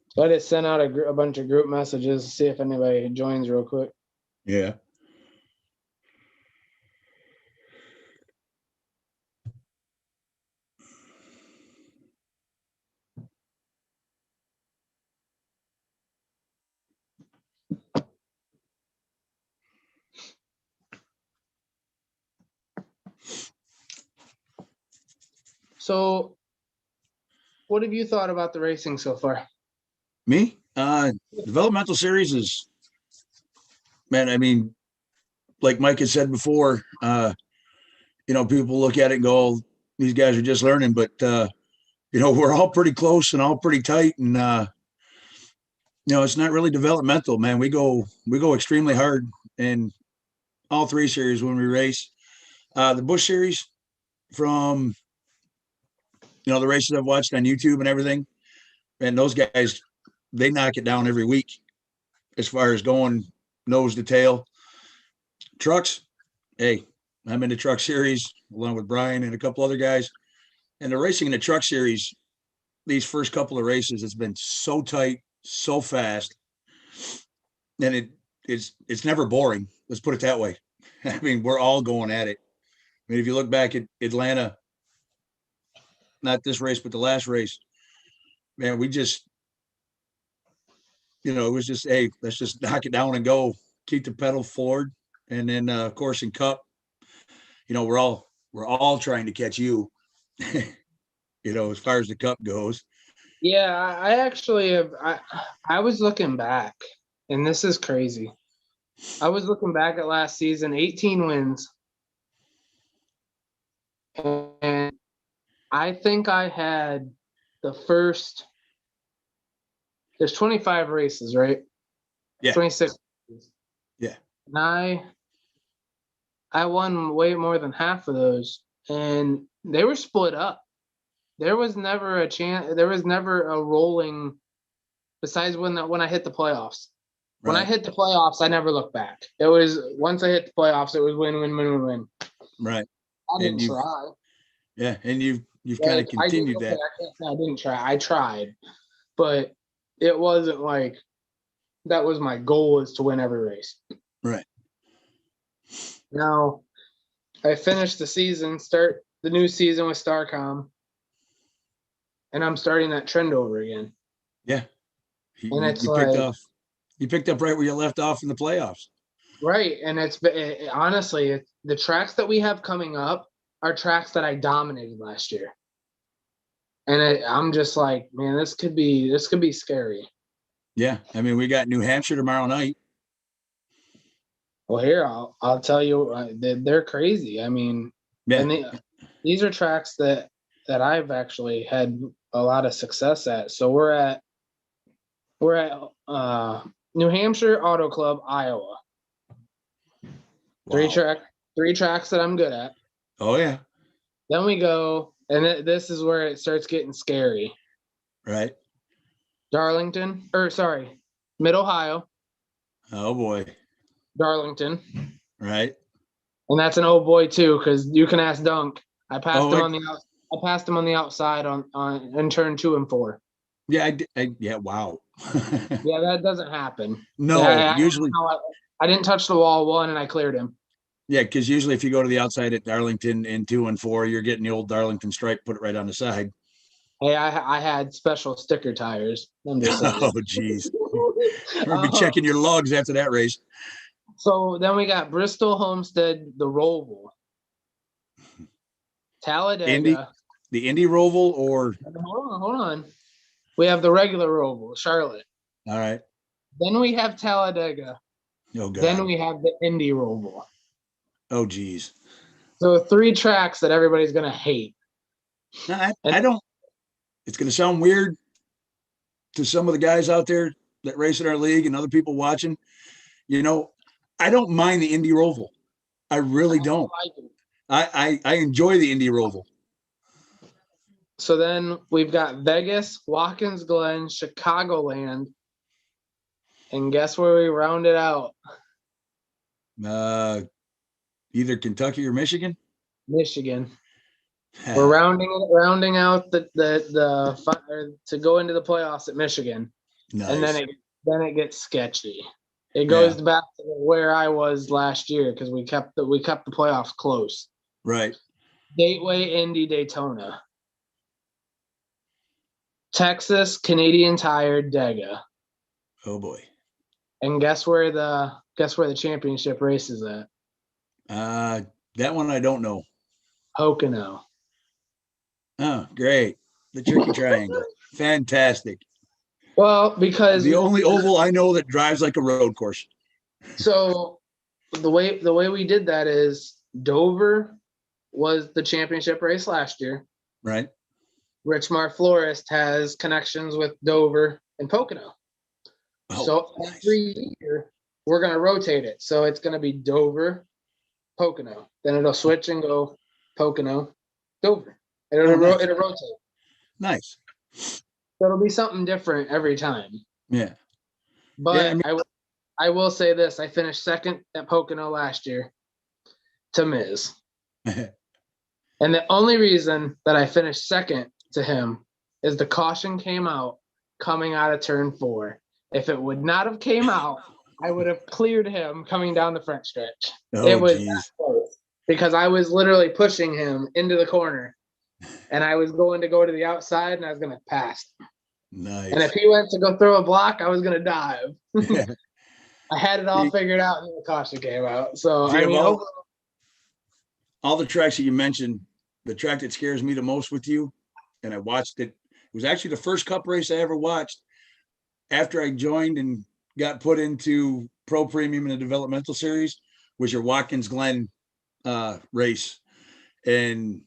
So I just sent out a bunch of group messages to see if anybody joins real quick. Yeah. So, what have you thought about the racing so far? Me? Developmental series is, man, I mean, like Mike had said before, people look at it and go, these guys are just learning, but we're all pretty close and all pretty tight, and it's not really developmental, man. We go extremely hard in all three series when we race. The Bush series, from the races I've watched on YouTube and everything, and those guys, they knock it down every week as far as going nose to tail. Trucks, hey, I'm in the truck series along with Brian and a couple other guys. And the racing in the truck series, these first couple of races, it's been so tight, so fast, and it's never boring. Let's put it that way. I mean, we're all going at it. I mean, if you look back at Atlanta, not this race, but the last race, man, we just, it was just, hey, let's just knock it down and go, keep the pedal forward. And then, of course, in Cup, we're all trying to catch you, as far as the Cup goes. Yeah, I actually have. I was looking back, and this is crazy. I was looking back at last season, 18 wins, and I think I had the first. There's 25 races, right? Yeah. 26. Yeah. And I won way more than half of those, and they were split up. There was never a chance. There was never a rolling. Besides when I hit the playoffs. When I hit the playoffs, I never looked back. It was once I hit the playoffs, it was win, win, win, win, win. Right. I didn't try. Yeah, and you've kind of continued that. I didn't try. I tried, but it wasn't like that was my goal, is to win every race. Right. Now, I finished the season, start the new season with Starcom, and I'm starting that trend over again. Yeah. And it's you picked up right where you left off in the playoffs. Right. And honestly, the tracks that we have coming up are tracks that I dominated last year. And I'm just like, man, this could be scary. Yeah. I mean, we got New Hampshire tomorrow night. Well, here I'll tell you, they're crazy. I mean, Yeah. and these are tracks that I've actually had a lot of success at. So we're at New Hampshire Auto Club, Iowa. Wow. Three tracks that I'm good at. Oh yeah. Then we go, and this is where it starts getting scary. Right. Mid Ohio, Oh boy. Darlington, Right. and that's an oh boy too, because you can ask Dunk. I passed Oh, him on the outside on in turn 2 and 4. yeah. Yeah. Wow. Yeah, that doesn't happen. No. Yeah, Usually. I didn't touch the wall 1 and I cleared him. Yeah, because usually if you go to the outside at Darlington in 2 and 4, you're getting the old Darlington stripe, put it right on the side. Hey, I had special sticker tires. I'm just saying. Oh, geez. We're gonna be checking your logs after that race. So then we got Bristol Homestead, the Roval, Talladega. The Indy Roval, or Hold on. We have the regular Roval, Charlotte. all right. Then we have Talladega. Oh god. Then we have the Indy Roval. Oh geez. So 3 tracks that everybody's gonna hate. No, I don't. It's gonna sound weird to some of the guys out there that race in our league and other people watching. You know, I don't mind the Indy Roval. I really don't. I enjoy the Indy Roval. So then we've got Vegas, Watkins Glen, Chicagoland, and guess where we round it out? Either Kentucky or Michigan. Michigan. We're rounding out the to go into the playoffs at Michigan. Nice. And then it gets sketchy. It goes back to where I was last year because we kept the playoffs close. Right. Gateway, Indy, Daytona. Texas, Canadian Tire, Dega. Oh boy. And guess where the championship race is at? That one I don't know. Pocono. Oh, great. The Tricky Triangle. Fantastic. Well, because the only oval I know that drives like a road course. So the way we did that is Dover was the championship race last year. Right. Richmar Florist has connections with Dover and Pocono. Oh, so nice. Every year we're going to rotate it. So it's going to be Dover, Pocono. Then it'll switch and go Pocono, Dover. It'll rotate. Nice. So it'll be something different every time. Yeah. But yeah, I will say this. I finished second at Pocono last year to Miz. And the only reason that I finished second to him is the caution came out coming out of turn 4. If it would not have came out, I would have cleared him coming down the front stretch. Oh, it was geez. close because I was literally pushing him into the corner and I was going to go to the outside and I was going to pass. Nice. And if he went to go throw a block, I was going to dive. I had it all figured out and the caution came out. So, I mean, all the tracks that you mentioned, the track that scares me the most with you, and I watched it, it was actually the first Cup race I ever watched after I joined and got put into Pro Premium in the developmental series, was your Watkins Glen race. And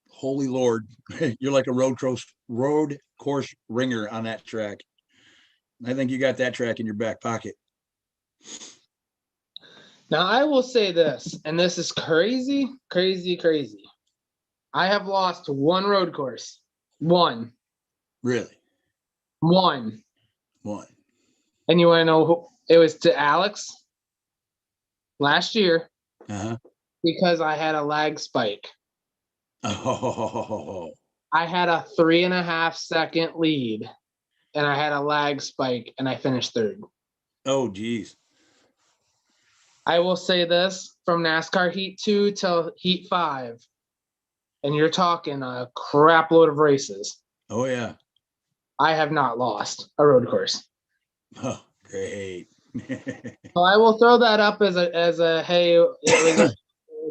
holy Lord, you're like a road course ringer on that track. I think you got that track in your back pocket. Now, I will say this, and this is crazy, crazy, crazy. I have lost one road course. One. Really? One. And you want to know who? It was to Alex last year because I had a lag spike. Oh. I had a 3.5 second lead and I had a lag spike and I finished third. Oh, geez. I will say this, from NASCAR Heat 2 till Heat 5, and you're talking a crap load of races. Oh, yeah. I have not lost a road course. Oh, great. So I will throw that up as a hey, it was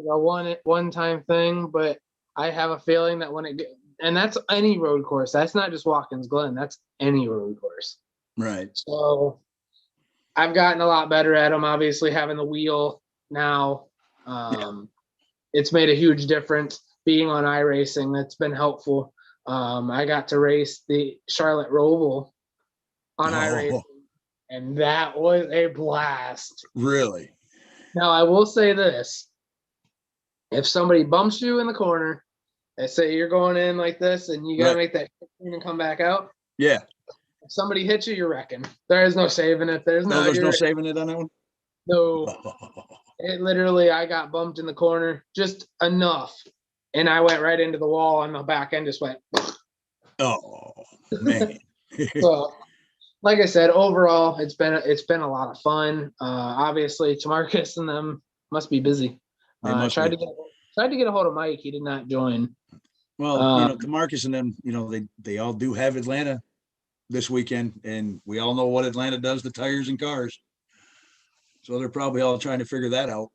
a one-time thing, but I have a feeling that and that's any road course. That's not just Watkins Glen. That's any road course. Right. So I've gotten a lot better at them. Obviously, having the wheel now, it's made a huge difference. Being on iRacing, that's been helpful. I got to race the Charlotte Roval on iRacing, and that was a blast. Really? Now, I will say this. If somebody bumps you in the corner, and say you're going in like this, and you got to make that and come back out. Yeah. If somebody hits you, you're wrecking. There is no saving it. There's no saving it on that one? No. It literally, I got bumped in the corner just enough, and I went right into the wall, and the back end just went. Oh, man. So, like I said, overall, it's been a lot of fun. Obviously, Tamarcus and them must be busy. Tried to get a hold of Mike. He did not join. Well, Tamarcus and them, they all do have Atlanta this weekend, and we all know what Atlanta does to tires and cars. So they're probably all trying to figure that out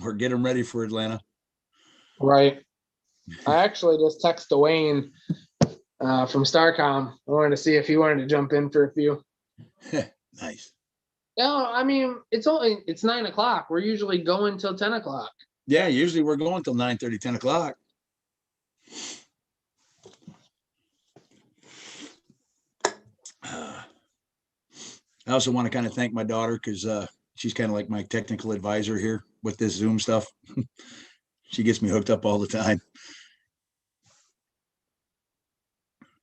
or get them ready for Atlanta. Right. I actually just texted Wayne from Starcom. I wanted to see if he wanted to jump in for a few. Nice. No, I mean, it's 9 o'clock. We're usually going till 10 o'clock. Yeah, usually we're going till 9:30, 10 o'clock. I also want to kind of thank my daughter because she's kind of like my technical advisor here with this Zoom stuff. She gets me hooked up all the time.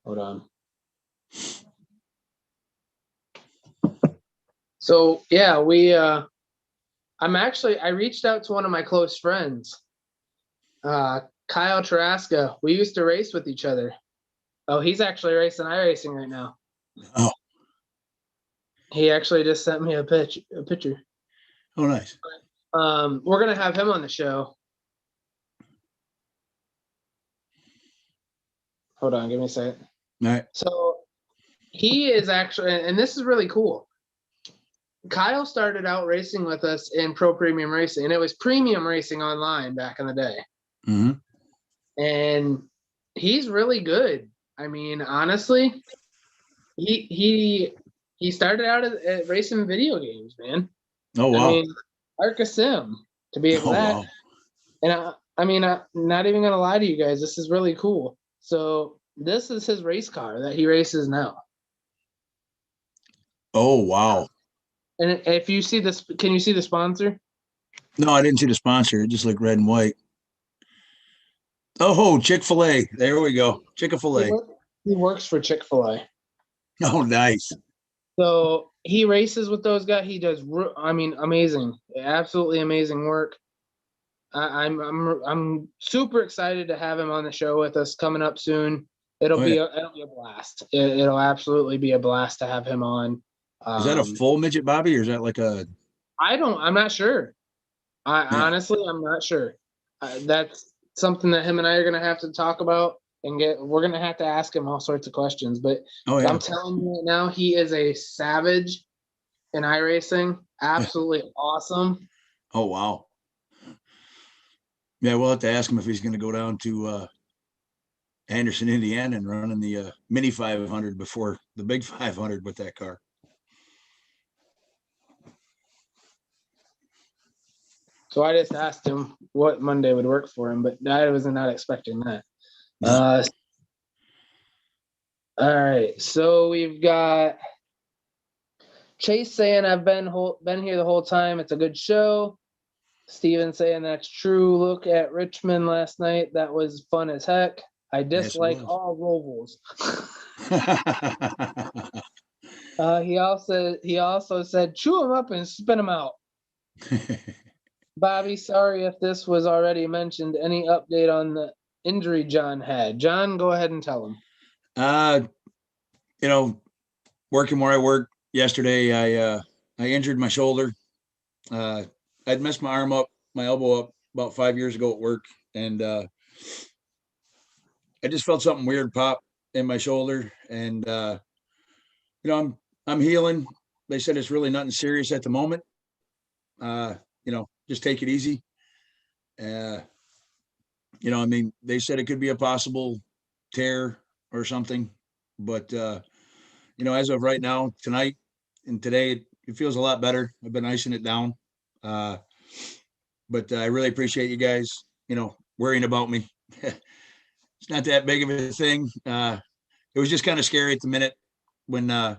Hold on. So yeah, I reached out to one of my close friends, Kyle Traska. We used to race with each other. Oh, he's actually racing iRacing right now. Oh. He actually just sent me a picture. Oh, nice. We're gonna have him on the show. Hold on, give me a second. All right. So he is actually, and this is really cool. Kyle started out racing with us in Pro Premium Racing, and it was premium racing online back in the day. Mm-hmm. And he's really good. I mean, honestly, he started out at racing video games, man. Oh, wow. I mean, Arca Sim, to be exact. Oh, wow. And I'm not even gonna lie to you guys. This is really cool. So this is his race car that he races now. Oh, wow. And if you see this, can you see the sponsor? No, I didn't see the sponsor. It just looked red and white. Oh, Chick-fil-A. There we go. Chick-fil-A. He works for Chick-fil-A. Oh, nice. So he races with those guys. He does, amazing, absolutely amazing work. I'm super excited to have him on the show with us coming up soon. It'll be a blast. It'll absolutely be a blast to have him on. Is that a full midget Bobby, or is that like a? I'm not sure. Honestly, I'm not sure. That's something that him and I are gonna have to talk about and we're gonna have to ask him all sorts of questions. But I'm telling you right now, he is a savage in iRacing. Absolutely awesome. Oh, wow. Yeah, we'll have to ask him if he's going to go down to Anderson, Indiana, and run in the mini 500 before the big 500 with that car. So I just asked him what Monday would work for him, but I was not expecting that. No. All right, so we've got Chase saying I've been here the whole time. It's a good show. Steven saying that's true. Look at Richmond last night. That was fun as heck. I dislike all Rovals. He also said chew them up and spit them out. Bobby, sorry if this was already mentioned. Any update on the injury John had? John, go ahead and tell him. Working where I work yesterday, I injured my shoulder. I'd messed my arm up, my elbow up about 5 years ago at work, and I just felt something weird pop in my shoulder, and I'm healing. They said it's really nothing serious at the moment. Just take it easy. They said it could be a possible tear or something, but as of right now, tonight and today, it feels a lot better. I've been icing it down. But I really appreciate you guys, worrying about me. It's not that big of a thing. It was just kind of scary at the minute when I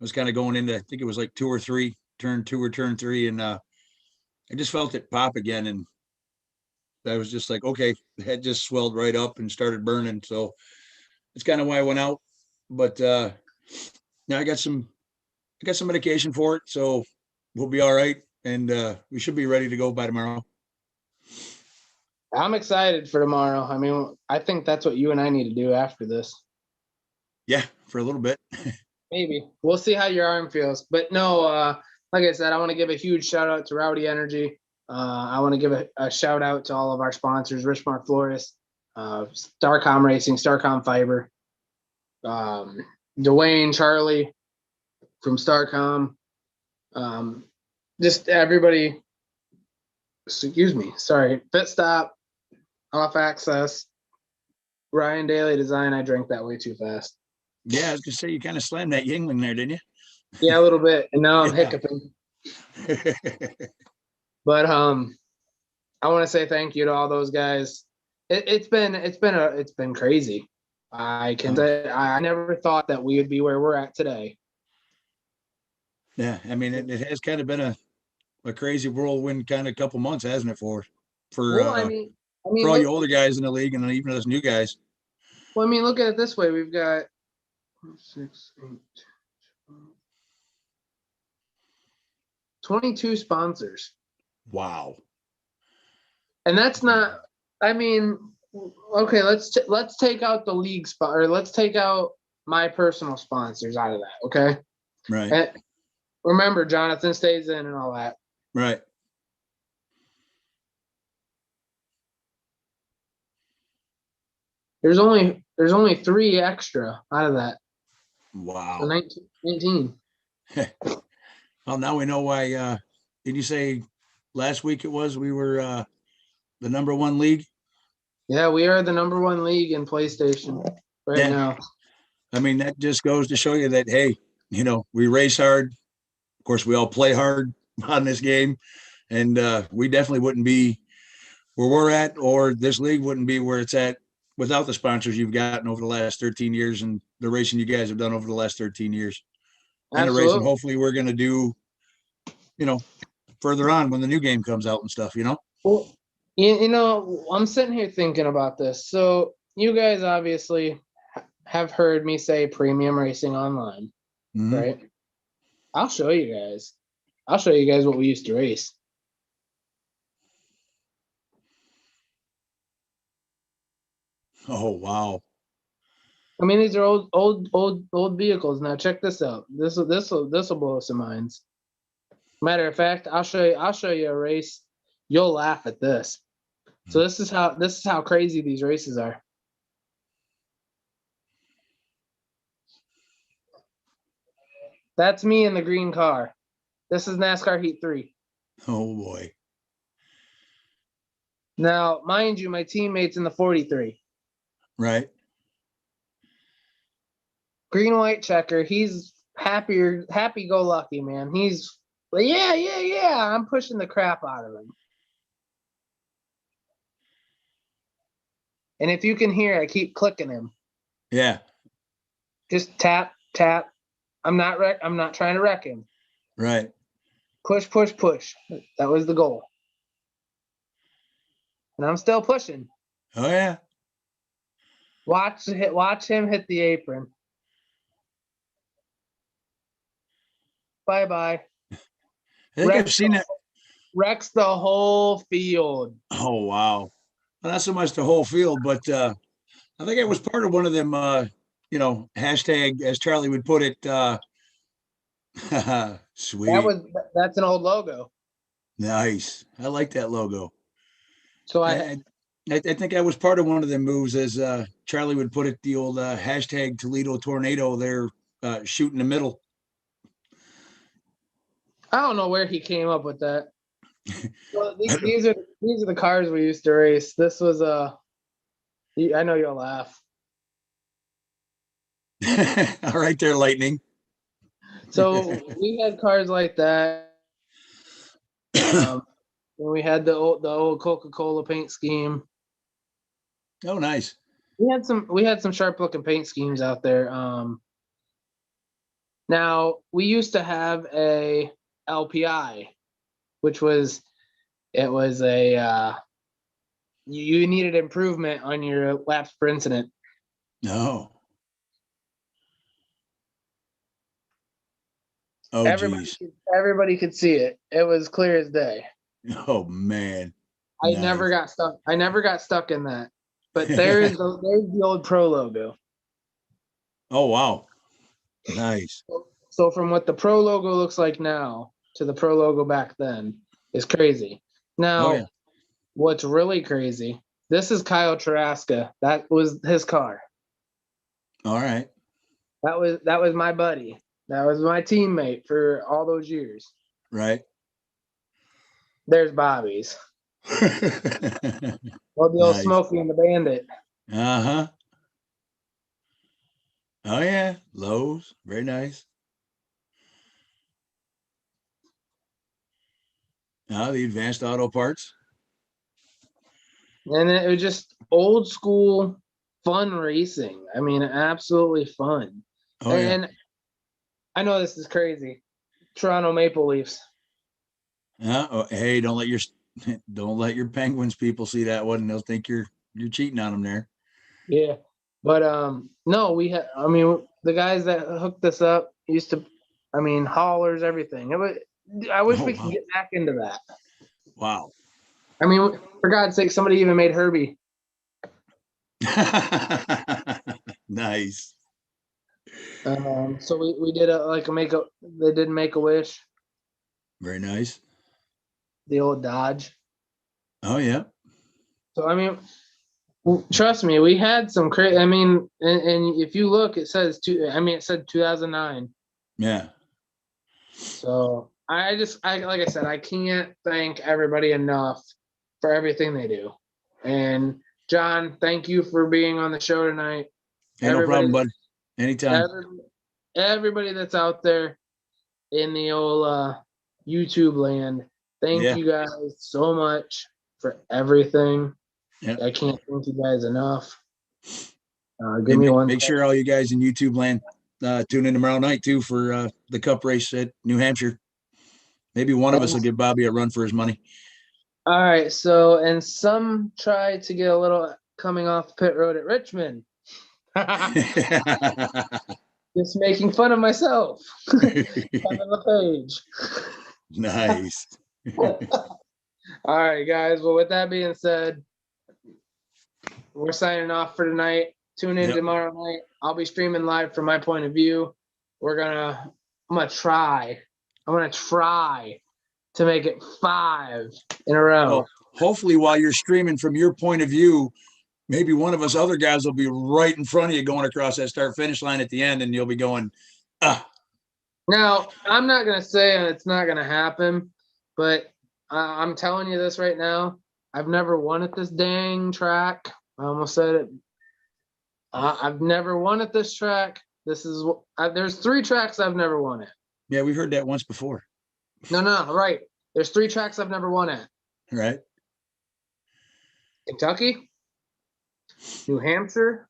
was kind of going into, I think it was like 2 or 3, turn 2 or turn 3. And I just felt it pop again. And I was just like, okay, the head just swelled right up and started burning. So it's kind of why I went out. But now I got some medication for it. So we'll be all right. And we should be ready to go by tomorrow. I'm excited for tomorrow. I mean, I think that's what you and I need to do after this. Yeah, for a little bit. Maybe. We'll see how your arm feels. But no, like I said, I want to give a huge shout out to Rowdy Energy. I want to give a shout out to all of our sponsors, Richmar Florist, Starcom Racing, Starcom Fiber, Dwayne, Charlie from Starcom, just everybody. Excuse me. Sorry. Fit Stop, Off Access, Ryan Daly Design. I drank that way too fast. Yeah, I was gonna say you kind of slammed that Yingling there, didn't you? Yeah, a little bit, and now I'm Yeah. hiccuping. But I want to say thank you to all those guys. It's been crazy. I can say I never thought that we would be where we're at today. Yeah, I mean it has kind of been a crazy whirlwind kind of couple months, hasn't it, for Well, I mean, for all you look, older guys in the league and even us new guys. well, I mean, look at it this way: we've got 6, 8, 22 sponsors. Wow. And that's not, I mean, okay, let's take out the league spot, or let's take out my personal sponsors out of that, okay? Right. And remember, Jonathan stays in and all that. Right. There's only 3 extra out of that. Wow. So 19. Well, now we know why. Did you say last week we were the number 1 league? Yeah, we are the number 1 league in PlayStation right now. I mean, that just goes to show you that, hey, we race hard. Of course, we all play hard on this game. And we definitely wouldn't be where we're at, or this league wouldn't be where it's at without the sponsors you've gotten over the last 13 years and the racing you guys have done over the last 13 years. And the racing, hopefully we're going to do, further on when the new game comes out and stuff, Well, I'm sitting here thinking about this. So you guys obviously have heard me say premium racing online, right? I'll show you guys. I'll show you guys what we used to race. Oh, wow. I mean, these are old vehicles. Now check this out. This will blow some minds. Matter of fact, I'll show you a race. You'll laugh at this. So this is how crazy these races are. That's me in the green car. This is NASCAR Heat 3. Oh boy. Now, mind you, my teammate's in the 43. Right. Green white checker. He's happy go lucky, man. He's like, yeah. I'm pushing the crap out of him. And if you can hear, I keep clicking him. Yeah. Just tap. I'm not trying to wreck him. Right. Push. That was the goal. And I'm still pushing. Oh yeah. Watch him hit the apron. Bye. I think I've seen that. Wrecks the whole field. Oh wow. Well, not so much the whole field, but I think I was part of one of them hashtag, as Charlie would put it, sweet. That's an old logo. Nice. I like that logo. So I think I was part of one of them moves, as Charlie would put it, the old hashtag Toledo Tornado there, shooting the middle. I don't know where he came up with that. Well, these are the cars we used to race. This was I know you'll laugh. All right there, Lightning. So we had cars like that. When we had the old Coca-Cola paint scheme. Oh, nice. We had some sharp looking paint schemes out there. Now we used to have a LPI, which was a you needed improvement on your laps per incident. No. Oh, geez. Everybody could see it. It was clear as day. Oh, man. I Nice. never got stuck. I never got stuck in that. But there's the old Pro logo. Oh, wow. Nice. So from what the Pro logo looks like now to the Pro logo back then is crazy. Now, Oh, yeah. what's really crazy, this is Kyle Traska. That was his car. All right. That was my buddy. That was my teammate for all those years. Right. There's Bobby's. Well, the old Nice. Smokey and the Bandit. Uh-huh. Oh, yeah. Lowe's. Very nice. The Advanced Auto Parts. And it was just old school fun racing. I mean, absolutely fun. Oh, yeah. And I know this is crazy. Toronto Maple Leafs. Oh, hey, don't let your Penguins people see that one. They'll think you're cheating on them there. Yeah. But no, the guys that hooked us up used to, haulers, everything. I wish we could get back into that. Wow. I mean, for God's sake, somebody even made Herbie. Nice. So we did they did Make-A-Wish, Very nice. the old Dodge. Oh, yeah. So trust me, we had some crazy. And if you look, it said 2009. Yeah. So like I said, I can't thank everybody enough for everything they do. And John, thank you for being on the show tonight. Hey, no problem, bud. Anytime. Everybody that's out there in the old YouTube land, thank you guys so much for everything. Yeah. I can't thank you guys enough. Make sure all you guys in YouTube land tune in tomorrow night too for the Cup race at New Hampshire. Maybe one of us will give Bobby a run for his money. All right. So, and some try to get a little coming off pit road at Richmond. Just making fun of myself. Having the page. Nice. All right, guys. Well, with that being said, we're signing off for tonight. Tune in tomorrow night. I'll be streaming live from my point of view. I'm gonna try to make it 5 in a row. Well, hopefully while you're streaming from your point of view, maybe one of us other guys will be right in front of you going across that start finish line at the end, and you'll be going, Now, I'm not going to say it's not going to happen, but I'm telling you this right now. I've never won at this dang track. I almost said it. I've never won at this track. There's 3 tracks I've never won at. Yeah, we heard that once before. No, right. There's 3 tracks I've never won at. Right. Kentucky, New Hampshire,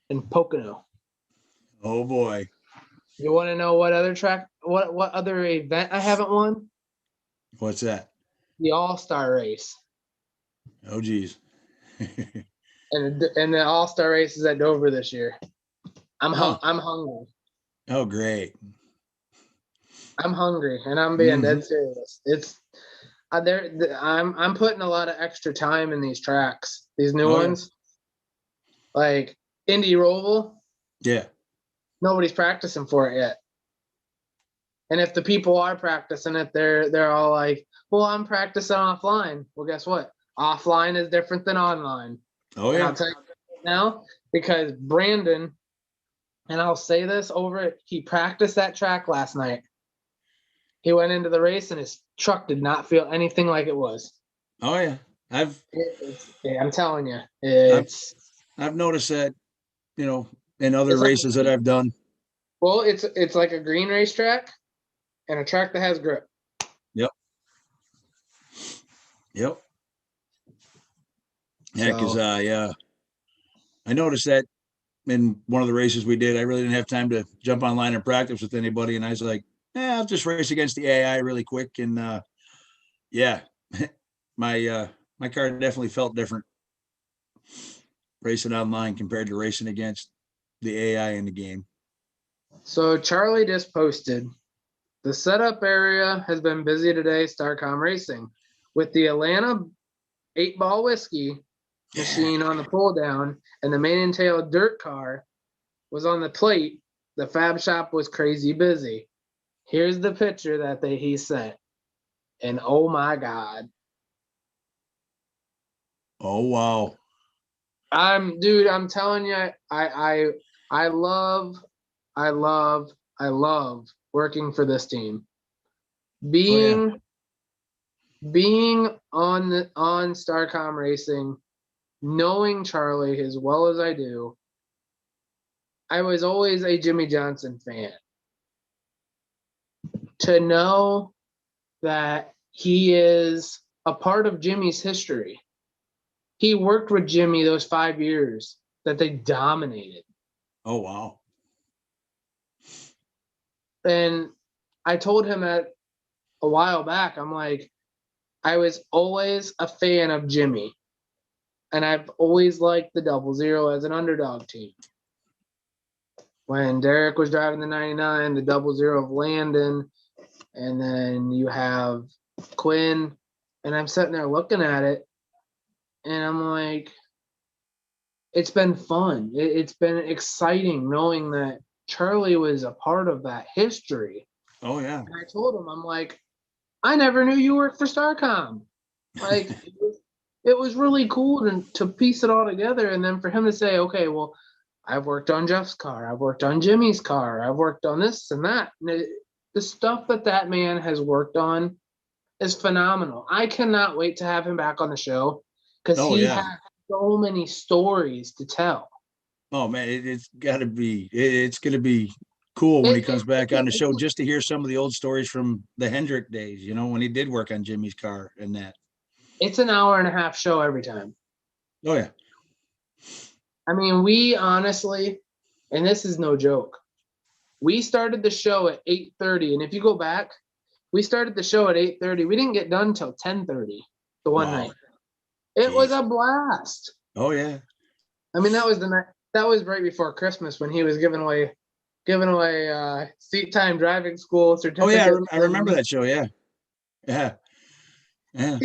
and Pocono. Oh boy. You want to know what other track, what other event I haven't won? What's that? The All-Star race. Oh geez. And the All-Star race is at Dover this year. I'm hungry. Oh great. I'm hungry, and I'm being dead serious. It's I'm putting a lot of extra time in these tracks, these new ones. Like Indy Roval. Yeah. Nobody's practicing for it yet. And if the people are practicing it, they're all like, well, I'm practicing offline. Well, guess what? Offline is different than online. Oh, And yeah. I'll tell you now, because Brandon, and I'll say this over it, he practiced that track last night. He went into the race and his truck did not feel anything like it was. Oh, yeah. I'm telling you, I've noticed that, in other races that I've done. Well, it's like a green racetrack and a track that has grip. Yep. Yep. Yeah, because So, yeah, I noticed that in one of the races we did. I really didn't have time to jump online and practice with anybody, and I was like, I'll just race against the AI really quick. And yeah, my car definitely felt different racing online compared to racing against the AI in the game. so Charlie just posted. The setup area has been busy today, Starcom Racing, with the Atlanta 8-ball whiskey machine on the pull down and the main and tail dirt car was on the plate. The fab shop was crazy busy. Here's the picture that he sent. And oh my God. Oh wow. Dude, I'm telling you, I love working for this team. Oh yeah. Being on Starcom Racing, knowing Charlie as well as I do, I was always a Jimmy Johnson fan. To know that he is a part of Jimmy's history. He worked with Jimmy those 5 years that they dominated. Oh wow. And I told him a while back, I'm like, I was always a fan of Jimmy. And I've always liked the 00 as an underdog team. When Derek was driving the 99, the 00 of Landon, and then you have Quinn, and I'm sitting there looking at it, and I'm like, it's been fun. It's been exciting knowing that Charlie was a part of that history. Oh yeah. And I told him, I'm like, I never knew you worked for Starcom. Like, it was really cool to piece it all together. And then for him to say, okay, well, I've worked on Jeff's car. I've worked on Jimmy's car. I've worked on this and that. And the stuff that man has worked on is phenomenal. I cannot wait to have him back on the show because Oh he yeah. has so many stories to tell. Oh man, it's got to be. It's going to be cool when he comes back on the show just to hear some of the old stories from the Hendrick days. You know, when he did work on Jimmy's car and that. It's an hour and a half show every time. Oh yeah. I mean, we honestly, and this is no joke, we started the show at 8:30, and if you go back, we started the show at 8:30. We didn't get done till 10:30 the one Wow. night. It was Jeez. a blast. Oh yeah. I mean, that was the night. That was right before Christmas when he was giving away seat time driving school Oh certificates. yeah. I remember that show. Yeah. Yeah. Yeah.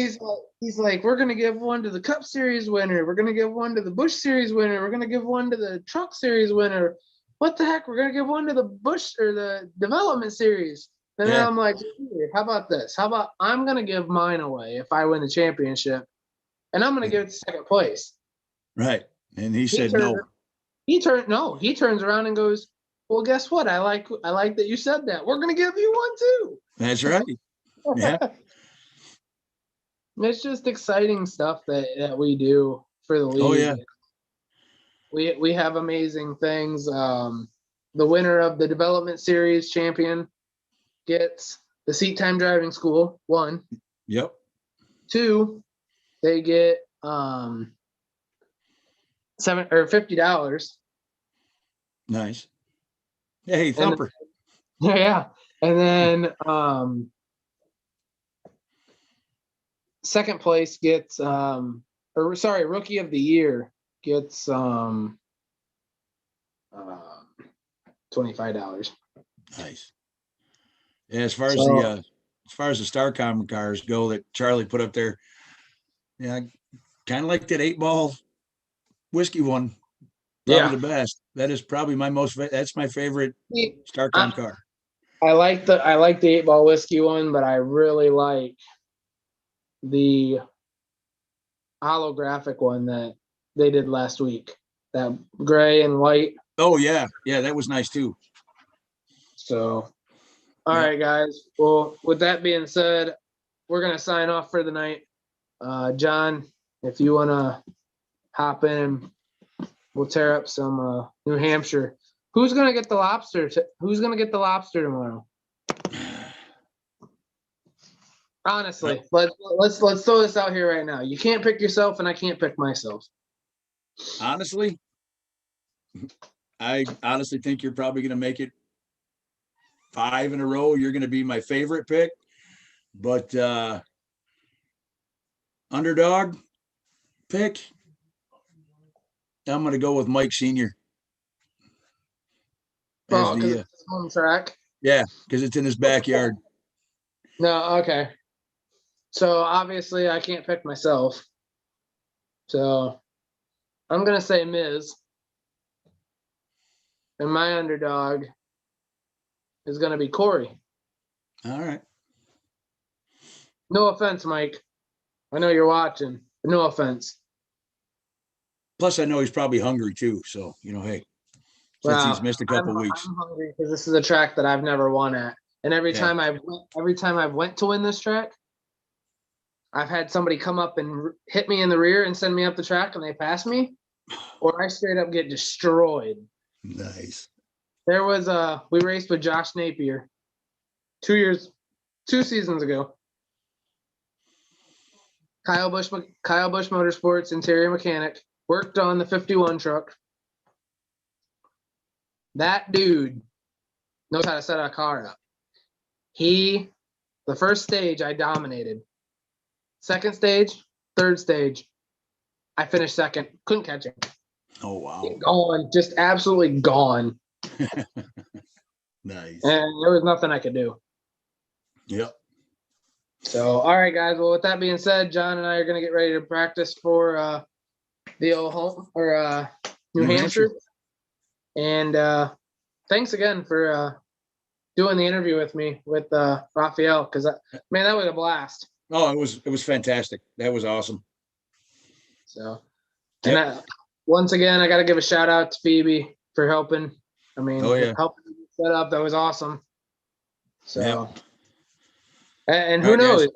He's like, we're gonna give one to the Cup Series winner. We're gonna give one to the Busch Series winner. We're gonna give one to the Truck Series winner. What the heck? We're gonna give one to the Busch or the Development Series. And then Yeah. I'm like, how about this? How about I'm gonna give mine away if I win the championship, and I'm gonna give it to second place. Right. And he said turns, no. He turns around and goes, well, guess what? I like that you said that. We're gonna give you one too. That's right. Yeah. It's just exciting stuff that we do for the league. Oh yeah. We have amazing things. The winner of the development series champion gets the seat time driving school. 1, Yep. 2, they get $7 or $50. Nice. Hey, Thumper. Yeah, and then second place gets rookie of the year gets $25. Nice. Yeah, as far as the Starcom cars go that Charlie put up there, yeah, kind of like that 8-ball whiskey one. Probably the best. That is probably that's my favorite Starcom car. I like the 8-ball whiskey one, but I really like the holographic one that they did last week. That gray and white. Oh yeah. Yeah, that was nice too. So all right, guys. Well, with that being said, we're gonna sign off for the night. John, if you wanna hop in, we'll tear up some New Hampshire. Who's gonna get the lobster? Who's gonna get the lobster tomorrow? Honestly, let's throw this out here right now. You can't pick yourself, and I can't pick myself. Honestly, I honestly think you're probably going to make it 5 in a row. You're going to be my favorite pick, but underdog pick, I'm going to go with Mike Sr. Oh, because it's his home track. Yeah, because it's in his backyard. No, okay. So obviously I can't pick myself. So I'm gonna say Miz. And my underdog is gonna be Corey. All right. No offense, Mike. I know you're watching, but no offense. Plus, I know he's probably hungry too. So, hey, since he's missed a couple weeks. I'm hungry because this is a track that I've never won at. And every time I've went to win this track, I've had somebody come up and hit me in the rear and send me up the track and they pass me, or I straight up get destroyed. Nice. There was we raced with Josh Napier 2 seasons ago. Kyle Busch Motorsports interior mechanic, worked on the 51 truck. That dude knows how to set a car up. The first stage I dominated. Second stage, third stage, I finished second. Couldn't catch him. Oh, wow. Gone, just absolutely gone. Nice. And there was nothing I could do. Yep. So, all right, guys. Well, with that being said, John and I are going to get ready to practice for the old home or New Hampshire. And thanks again for doing the interview with me with Raphael, because man, that was a blast. Oh, it was fantastic. That was awesome. So, and once again, I got to give a shout out to Phoebe for helping. I mean, helping set up. That was awesome. So, and who knows? Guys.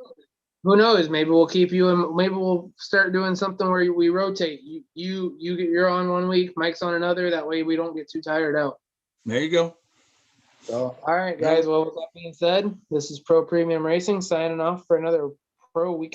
Who knows? Maybe we'll keep you, and maybe we'll start doing something where we rotate. You're on 1 week, Mike's on another. That way, we don't get too tired out. There you go. So, all right, guys. Well, with that being said, this is Pro Premium Racing signing off for another Pro Week.